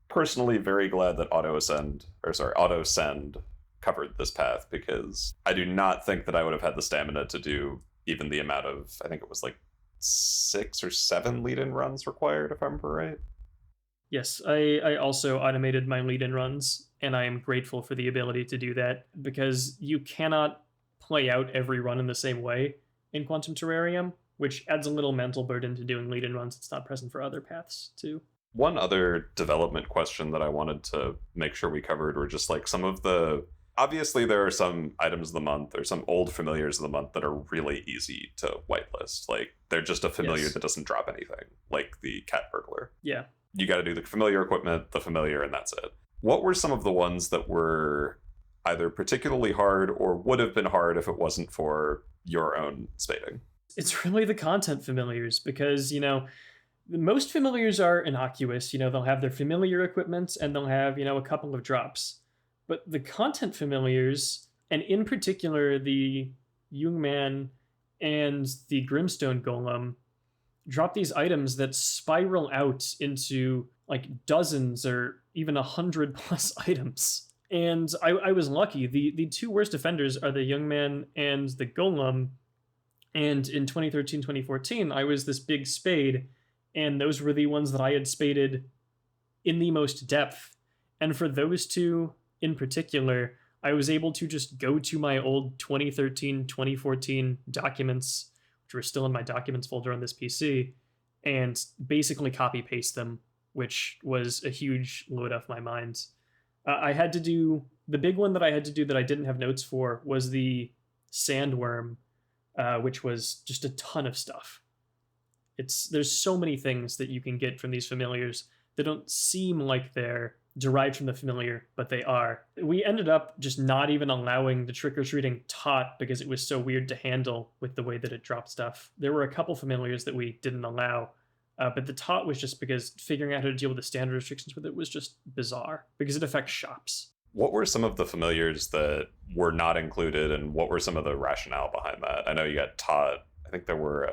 B: personally very glad that AutoSend covered this path, because I do not think that I would have had the stamina to do even the amount of, I think it was like 6 or 7 lead-in runs required, if I remember right.
C: Yes, I also automated my lead-in runs, and I am grateful for the ability to do that, because you cannot play out every run in the same way in Quantum Terrarium, which adds a little mental burden to doing lead-in runs. It's not present for other paths, too.
B: One other development question that I wanted to make sure we covered were just like some of the... Obviously, there are some items of the month or some old familiars of the month that are really easy to whitelist. Like, they're just a familiar
C: Yes.
B: that doesn't drop anything, like the cat burglar.
C: Yeah.
B: You got to do the familiar equipment, the familiar, and that's it. What were some of the ones that were either particularly hard or would have been hard if it wasn't for your own spading?
C: It's really the content familiars, because, most familiars are innocuous. They'll have their familiar equipment and they'll have, a couple of drops. But the content familiars, and in particular the Jungman and the Grimstone Golem, drop these items that spiral out into like dozens or even 100 plus items. And I was lucky. The 2 worst offenders are the Jungman and the Golem. And in 2013, 2014, I was this big spade, and those were the ones that I had spaded in the most depth. And for those 2 in particular, I was able to just go to my old 2013, 2014 documents, which were still in my documents folder on this PC, and basically copy paste them, which was a huge load off my mind. I had to do the big one that I had to do that I didn't have notes for was the sandworm, which was just a ton of stuff. There's so many things that you can get from these familiars that don't seem like they're derived from the familiar, but they are. We ended up just not even allowing the trick-or-treating tot because it was so weird to handle with the way that it dropped stuff. There were a couple familiars that we didn't allow, but the tot was just because figuring out how to deal with the standard restrictions with it was just bizarre because it affects shops.
B: What were some of the familiars that were not included, and what were some of the rationale behind that? I know you got tot. I think there were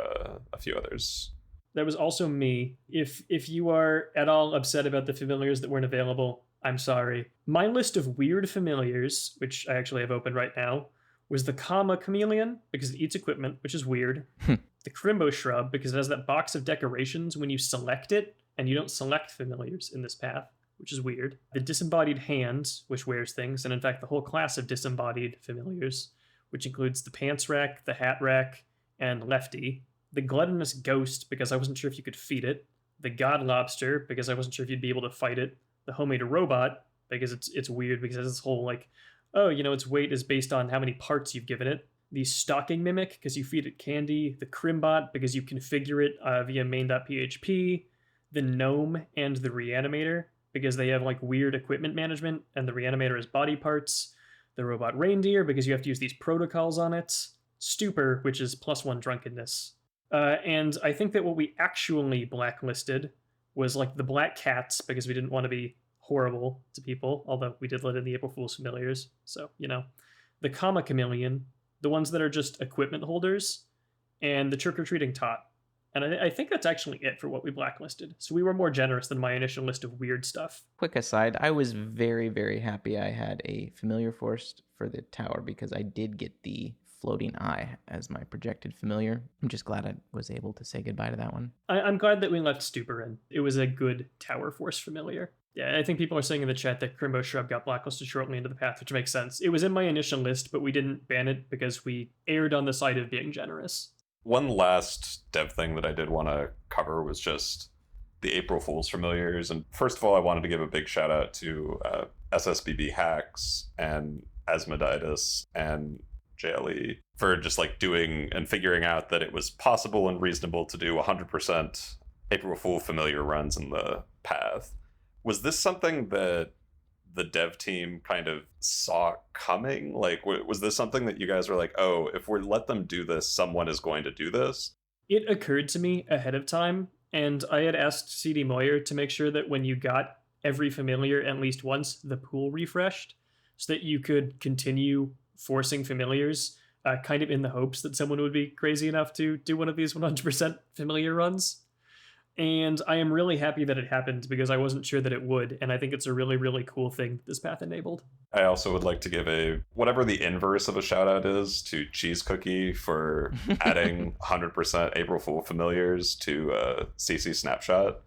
B: a few others.
C: That was also me. If you are at all upset about the familiars that weren't available, I'm sorry. My list of weird familiars, which I actually have open right now, was the Kama Chameleon, because it eats equipment, which is weird. The Crimbo Shrub, because it has that box of decorations when you select it, and you don't select familiars in this path, which is weird. The Disembodied Hand, which wears things, and in fact the whole class of disembodied familiars, which includes the Pants Rack, the Hat Rack, and Lefty. The Gluttonous Ghost, because I wasn't sure if you could feed it. The God Lobster, because I wasn't sure if you'd be able to fight it. The Homemade Robot, because it's weird, because it has this whole, like, oh, its weight is based on how many parts you've given it. The Stalking Mimic, because you feed it candy. The Crimbot, because you configure it via main.php. The Gnome and the Reanimator, because they have, like, weird equipment management, and the Reanimator has body parts. The Robot Reindeer, because you have to use these protocols on it. Stupor, which is +1 drunkenness. And I think that what we actually blacklisted was like the Black Cats, because we didn't want to be horrible to people, although we did let in the April Fool's familiars. So, the Kama Chameleon, the ones that are just equipment holders, and the trick-or-treating tot. And I think that's actually it for what we blacklisted. So we were more generous than my initial list of weird stuff.
A: Quick aside, I was very, very happy I had a familiar forced for the tower because I did get the Floating Eye as my projected familiar. I'm just glad I was able to say goodbye to that one.
C: I'm glad that we left Stupor in. It was a good tower force familiar. Yeah, I think people are saying in the chat that Crimbo Shrub got blacklisted shortly into the path, which makes sense. It was in my initial list, but we didn't ban it because we erred on the side of being generous.
B: One last dev thing that I did want to cover was just the April Fool's familiars. And first of all, I wanted to give a big shout out to SSBB Hacks and Asmoditis and JLE for just like doing and figuring out that it was possible and reasonable to do 100% April Fool familiar runs in the path. Was this something that the dev team kind of saw coming? Like, was this something that you guys were like, oh, if we let them do this, someone is going to do this?
C: It occurred to me ahead of time, and I had asked CD Moyer to make sure that when you got every familiar at least once, the pool refreshed, so that you could continue forcing familiars, kind of in the hopes that someone would be crazy enough to do one of these 100% familiar runs. And I am really happy that it happened because I wasn't sure that it would, and I think it's a really, really cool thing this path enabled.
B: I also would like to give whatever the inverse of a shout out is to Cheese Cookie for adding 100% April Fool familiars to CC Snapshot,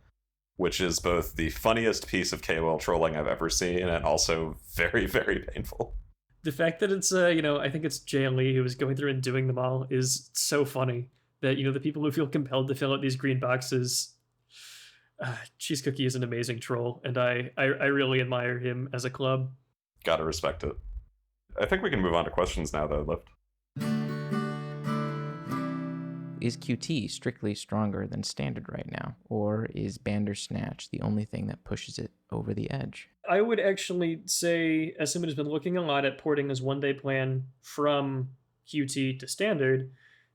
B: which is both the funniest piece of KOL trolling I've ever seen and also very, very painful.
C: The fact that it's, I think it's JLE who was going through and doing them all is so funny that, the people who feel compelled to fill out these green boxes, Cheese Cookie is an amazing troll, and I really admire him as a club.
B: Gotta respect it. I think we can move on to questions now, though, Lyft.
A: Is QT strictly stronger than standard right now? Or is Bandersnatch the only thing that pushes it over the edge?
C: I would actually say, as someone who's been looking a lot at porting his one-day plan from QT to standard,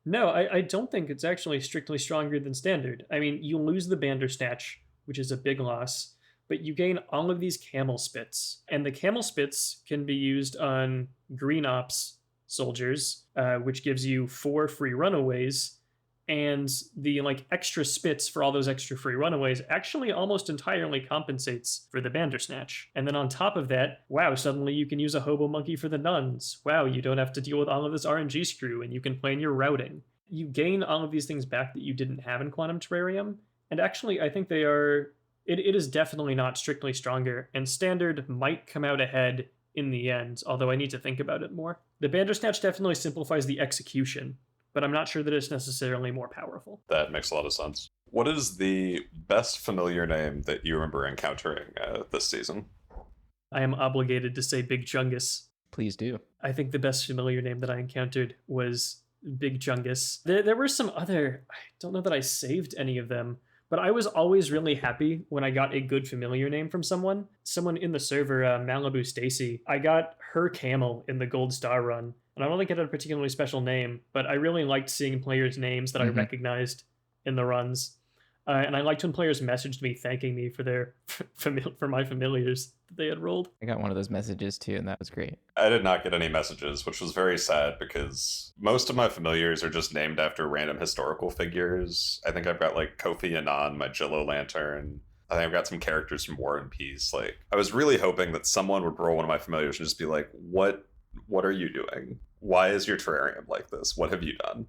C: no, I don't think it's actually strictly stronger than standard. I mean, you lose the Bandersnatch, which is a big loss, but you gain all of these camel spits. And the camel spits can be used on green ops soldiers, which gives you 4 free runaways. And the extra spits for all those extra free runaways actually almost entirely compensates for the Bandersnatch. And then on top of that, wow, suddenly you can use a hobo monkey for the nuns. Wow, you don't have to deal with all of this RNG screw, and you can plan your routing. You gain all of these things back that you didn't have in Quantum Terrarium. And actually, I think they are... It is definitely not strictly stronger, and standard might come out ahead in the end, although I need to think about it more. The Bandersnatch definitely simplifies the execution, but I'm not sure that it's necessarily more powerful.
B: That makes a lot of sense. What is the best familiar name that you remember encountering this season?
C: I am obligated to say Big Chungus.
A: Please do.
C: I think the best familiar name that I encountered was Big Chungus. There were some other, I don't know that I saved any of them, but I was always really happy when I got a good familiar name from someone. Someone in the server, Malibu Stacy, I got her camel in the Gold Star run. And I don't think it had a particularly special name, but I really liked seeing players' names that I recognized in the runs. And I liked when players messaged me thanking me for their for my familiars that they had rolled.
A: I got one of those messages too, and that was great.
B: I did not get any messages, which was very sad because most of my familiars are just named after random historical figures. I think I've got like Kofi Annan, my Jillo Lantern. I think I've got some characters from War and Peace. Like, I was really hoping that someone would roll one of my familiars and just be like, what are you doing? Why is your terrarium like this? What have you done?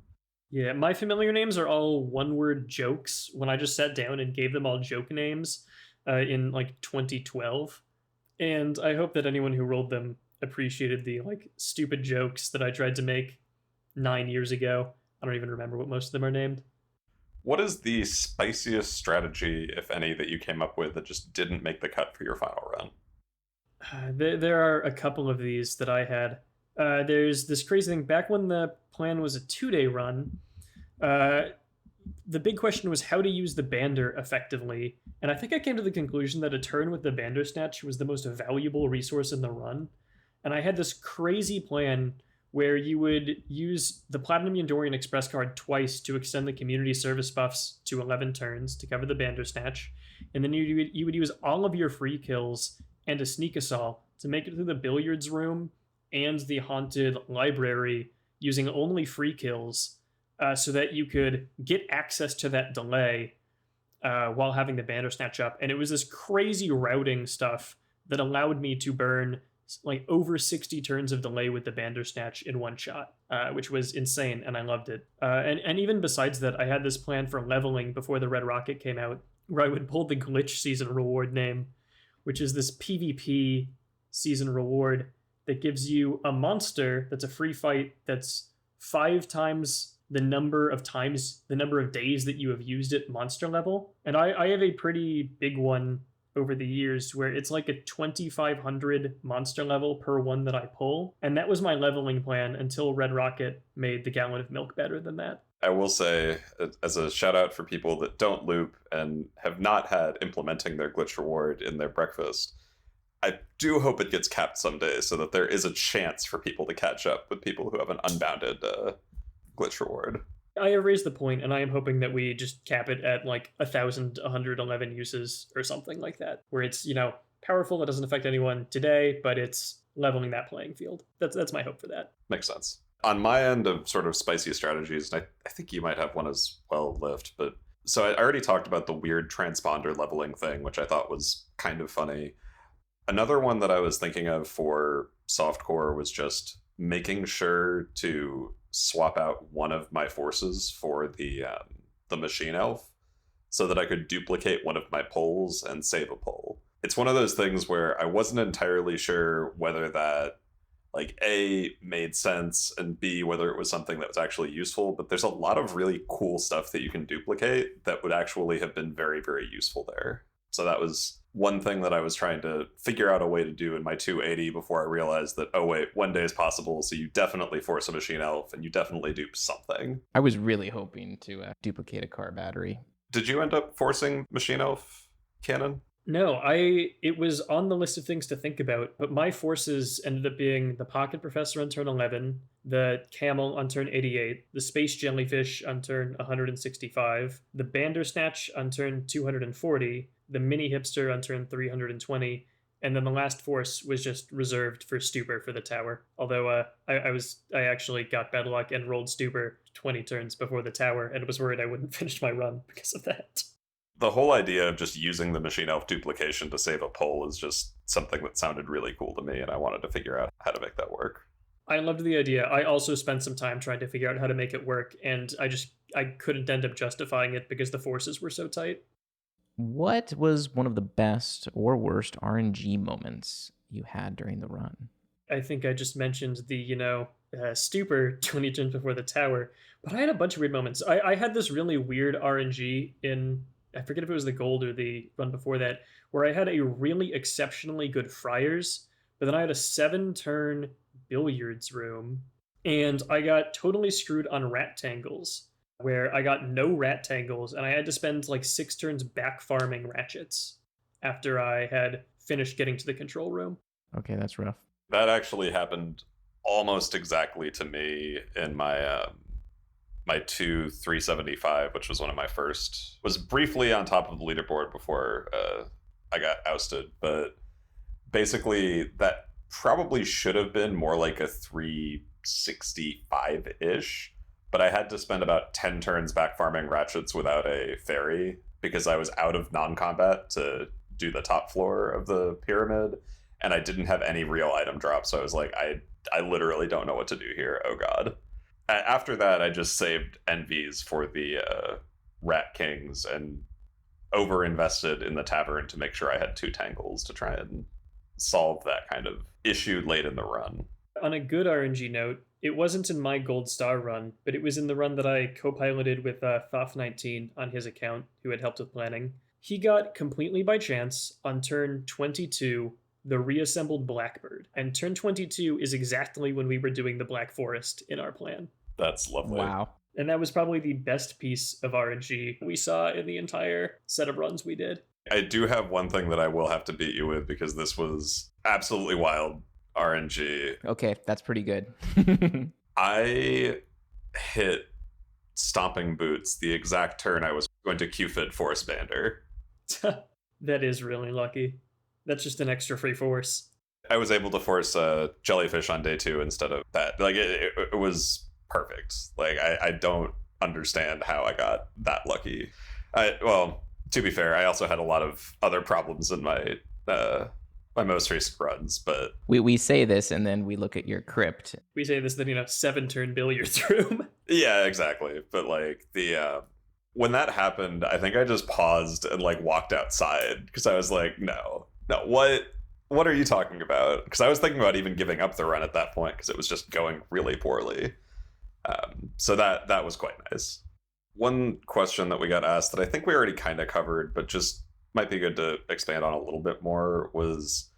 C: Yeah, my familiar names are all one-word jokes. When I just sat down and gave them all joke names in like 2012, and I hope that anyone who rolled them appreciated the like stupid jokes that I tried to make 9 years ago. I don't even remember what most of them are named.
B: What is the spiciest strategy, if any, that you came up with that just didn't make the cut for your final run?
C: There are a couple of these that I had. There's this crazy thing. Back when the plan was a 2-day run, the big question was how to use the Bander effectively. And I think I came to the conclusion that a turn with the Bandersnatch was the most valuable resource in the run. And I had this crazy plan where you would use the Platinum Yandorian Express card twice to extend the community service buffs to 11 turns to cover the Bandersnatch. And then you would use all of your free kills and a sneak assault to make it through the billiards room and the haunted library using only free kills so that you could get access to that delay while having the Bandersnatch up. And it was this crazy routing stuff that allowed me to burn like over 60 turns of delay with the Bandersnatch in one shot, which was insane, and I loved it. And even besides that, I had this plan for leveling before the Red Rocket came out, where I would pull the Glitch Season reward name, which is this PvP season reward that gives you a monster that's a free fight that's 5 times the number of days that you have used it monster level. And I have a pretty big one over the years where it's like a 2,500 monster level per one that I pull. And that was my leveling plan until Red Rocket made the gallon of milk better than that.
B: I will say, as a shout out for people that don't loop and have not had implementing their glitch reward in their breakfast, I do hope it gets capped someday so that there is a chance for people to catch up with people who have an unbounded glitch reward.
C: I have raised the point, and I am hoping that we just cap it at like 1,111 uses or something like that, where it's, powerful, it doesn't affect anyone today, but it's leveling that playing field. That's my hope for that.
B: Makes sense. On my end of sort of spicy strategies, and I think you might have one as well, Lyft, but so I already talked about the weird transponder leveling thing, which I thought was kind of funny. Another one that I was thinking of for softcore was just making sure to swap out one of my forces for the machine elf so that I could duplicate one of my pulls and save a pull. It's one of those things where I wasn't entirely sure whether that like A made sense and B whether it was something that was actually useful, but there's a lot of really cool stuff that you can duplicate that would actually have been very, very useful there. So that was one thing that I was trying to figure out a way to do in my 280 before I realized that, oh wait, 1 day is possible, so you definitely force a machine elf and you definitely dupe something.
A: I was really hoping to duplicate a car battery.
B: Did you end up forcing machine elf, Cannon?
C: No, it was on the list of things to think about, but my forces ended up being the Pocket Professor on turn 11, the Camel on turn 88, the Space Jellyfish on turn 165, the Bandersnatch on turn 240, the Mini Hipster on turn 320, and then the last force was just reserved for Stupor for the tower. Although I actually got bad luck and rolled Stupor 20 turns before the tower, and was worried I wouldn't finish my run because of that.
B: The whole idea of just using the machine elf duplication to save a pull is just something that sounded really cool to me, and I wanted to figure out how to make that work.
C: I loved the idea. I also spent some time trying to figure out how to make it work, and I couldn't end up justifying it because the forces were so tight.
A: What was one of the best or worst RNG moments you had during the run?
C: I think I just mentioned the, stupor 20 turns before the tower, but I had a bunch of weird moments. I had this really weird RNG in, I forget if it was the gold or the run before that, where I had a really exceptionally good Friars, but then I had a 7-turn billiards room, and I got totally screwed on rat tangles, where I got no rat tangles, and I had to spend like 6 turns back farming ratchets after I had finished getting to the control room.
A: Okay, that's rough.
B: That actually happened almost exactly to me in my 375, which was one of my first. Was briefly on top of the leaderboard before I got ousted, but basically that probably should have been more like a 365 ish. But I had to spend about 10 turns back farming ratchets without a ferry because I was out of non-combat to do the top floor of the pyramid, and I didn't have any real item drops. So I was like, I literally don't know what to do here. Oh god. After that, I just saved envies for the Rat Kings and over invested in the tavern to make sure I had 2 tangles to try and solve that kind of issue late in the run.
C: On a good RNG note, it wasn't in my gold star run, but it was in the run that I co-piloted with Thoth19 on his account, who had helped with planning. He got completely by chance on turn 22 the reassembled Blackbird, and turn 22 is exactly when we were doing the Black Forest in our plan.
B: That's lovely.
A: Wow.
C: And that was probably the best piece of RNG we saw in the entire set of runs we did.
B: I do have one thing that I will have to beat you with because this was absolutely wild RNG.
A: Okay, that's pretty good.
B: I hit Stomping Boots the exact turn I was going to Q-Fit Force Bander.
C: That is really lucky. That's just an extra free force.
B: I was able to force Jellyfish on day 2 instead of that. Like, it was perfect. Like, I don't understand how I got that lucky. Well, to be fair, I also had a lot of other problems in my my most recent runs, but
A: we say this and then we look at your crypt.
C: We say this, then 7-turn billiards room.
B: yeah, exactly. But like the when that happened, I think I just paused and like walked outside because I was like, no, what are you talking about? Because I was thinking about even giving up the run at that point because it was just going really poorly. So that was quite nice. One question that we got asked that I think we already kind of covered, but just might be good to expand on a little bit more, was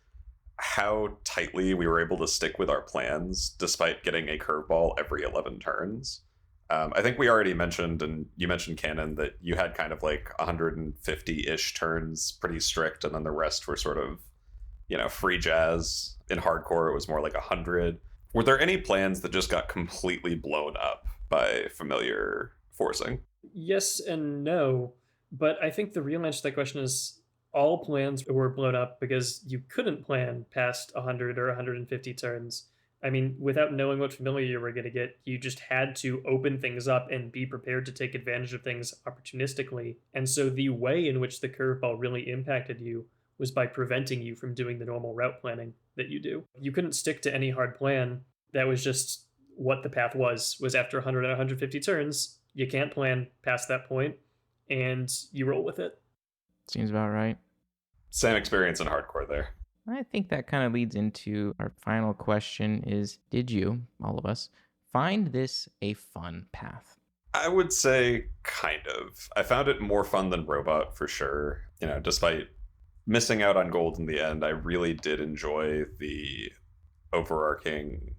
B: how tightly we were able to stick with our plans despite getting a curveball every 11 turns. I think we already mentioned, and you mentioned, Cannon, that you had kind of like 150-ish turns pretty strict, and then the rest were sort of, free jazz. In hardcore, it was more like 100. Were there any plans that just got completely blown up by familiar forcing?
C: Yes and no, but I think the real answer to that question is all plans were blown up because you couldn't plan past 100 or 150 turns. I mean, without knowing what familiar you were going to get, you just had to open things up and be prepared to take advantage of things opportunistically. And so the way in which the curveball really impacted you was by preventing you from doing the normal route planning that you do. You couldn't stick to any hard plan. That was just what the path was after 100 and 150 turns, you can't plan past that point, and you roll with it.
A: Seems about right.
B: Same experience in hardcore there.
A: I think that kind of leads into our final question is, did you, all of us, find this a fun path?
B: I would say kind of. I found it more fun than Robot for sure. Despite missing out on gold in the end, I really did enjoy the overarching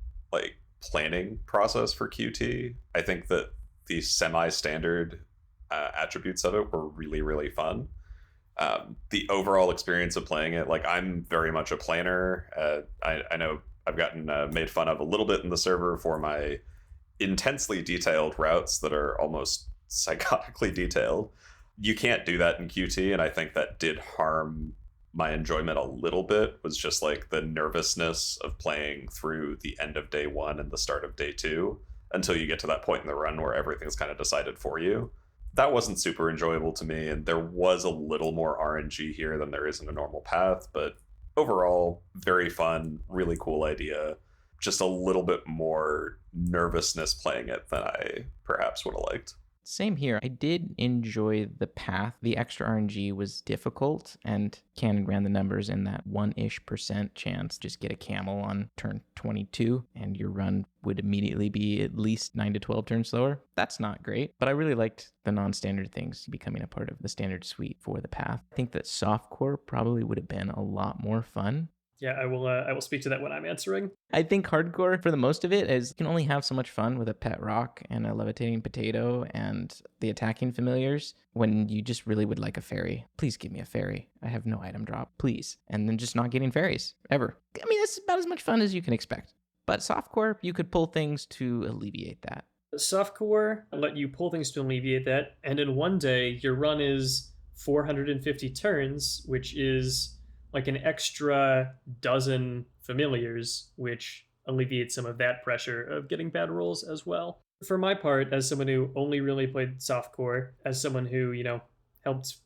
B: planning process for QT. I think that the semi-standard attributes of it were really, really fun. The overall experience of playing it, I'm very much a planner. I know I've gotten made fun of a little bit in the server for my intensely detailed routes that are almost psychotically detailed. You can't do that in QT, and I think that did harm my enjoyment a little bit. Was just the nervousness of playing through the end of day 1 and the start of day 2 until you get to that point in the run where everything's kind of decided for you. That wasn't super enjoyable to me, and there was a little more RNG here than there is in a normal path, but overall, very fun, really cool idea. Just a little bit more nervousness playing it than I perhaps would have liked.
A: Same here. I did enjoy the path. The extra RNG was difficult, and Cannon ran the numbers in that 1-ish% chance. Just get a camel on turn 22, and your run would immediately be at least 9 to 12 turns slower. That's not great, but I really liked the non-standard things becoming a part of the standard suite for the path. I think that softcore probably would have been a lot more fun.
C: Yeah, I will speak to that when I'm answering.
A: I think hardcore, for the most of it, is you can only have so much fun with a pet rock and a levitating potato and the attacking familiars when you just really would like a fairy. Please give me a fairy. I have no item drop, please. And then just not getting fairies, ever. I mean, that's about as much fun as you can expect. But softcore, you could pull things to alleviate that.
C: Softcore let you pull things to alleviate that, and in one day, your run is 450 turns, which is like an extra dozen familiars, which alleviates some of that pressure of getting bad rolls as well. For my part, as someone who only really played softcore, as someone who, helped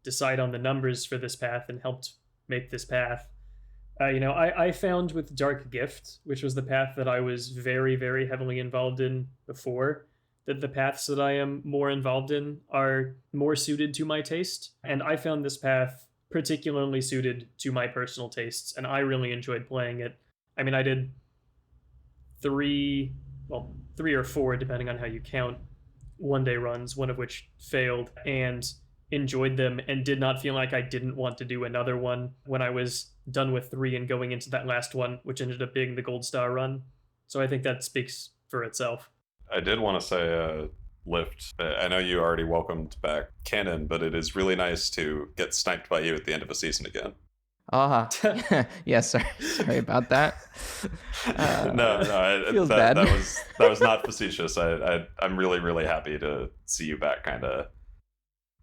C: decide on the numbers for this path and helped make this path, I found with Dark Gift, which was the path that I was very, very heavily involved in before, that the paths that I am more involved in are more suited to my taste. And I found this path particularly suited to my personal tastes, and I really enjoyed playing it. I mean, I did three or four, depending on how you count, one-day runs, one of which failed, and enjoyed them and did not feel like I didn't want to do another one when I was done with 3 and going into that last one, which ended up being the Gold Star run. So I think that speaks for itself.
B: I did want to say, Lyft, I know you already welcomed back Cannon, but it is really nice to get sniped by you at the end of a season again.
A: Yeah, sorry about that. Feels bad.
B: That was not facetious. I'm really, really happy to see you back, kind of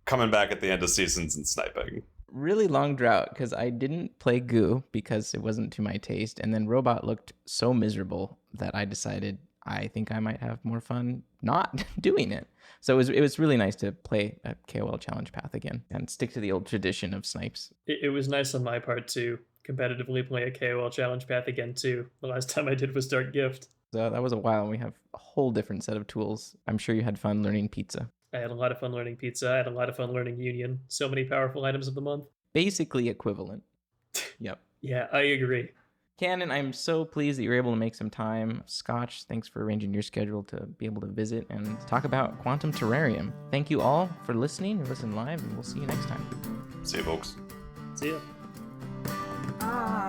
B: coming back at the end of seasons and sniping.
A: Really long drought because I didn't play Goo because it wasn't to my taste, and then Robot looked so miserable that I decided I think I might have more fun not doing it. So it was really nice to play a KOL challenge path again and stick to the old tradition of snipes.
C: It was nice on my part to competitively play a KOL challenge path again too. The last time I did was Dark Gift.
A: So that was a while, and we have a whole different set of tools. I'm sure you had fun learning pizza.
C: I had a lot of fun learning pizza. I had a lot of fun learning Union. So many powerful items of the month.
A: Basically equivalent. Yep.
C: Yeah, I agree.
A: Cannon, I'm so pleased that you were able to make some time. Scotch, thanks for arranging your schedule to be able to visit and talk about Quantum Terrarium. Thank you all for listening or listening live, and we'll see you next time.
B: See you, folks.
C: See ya.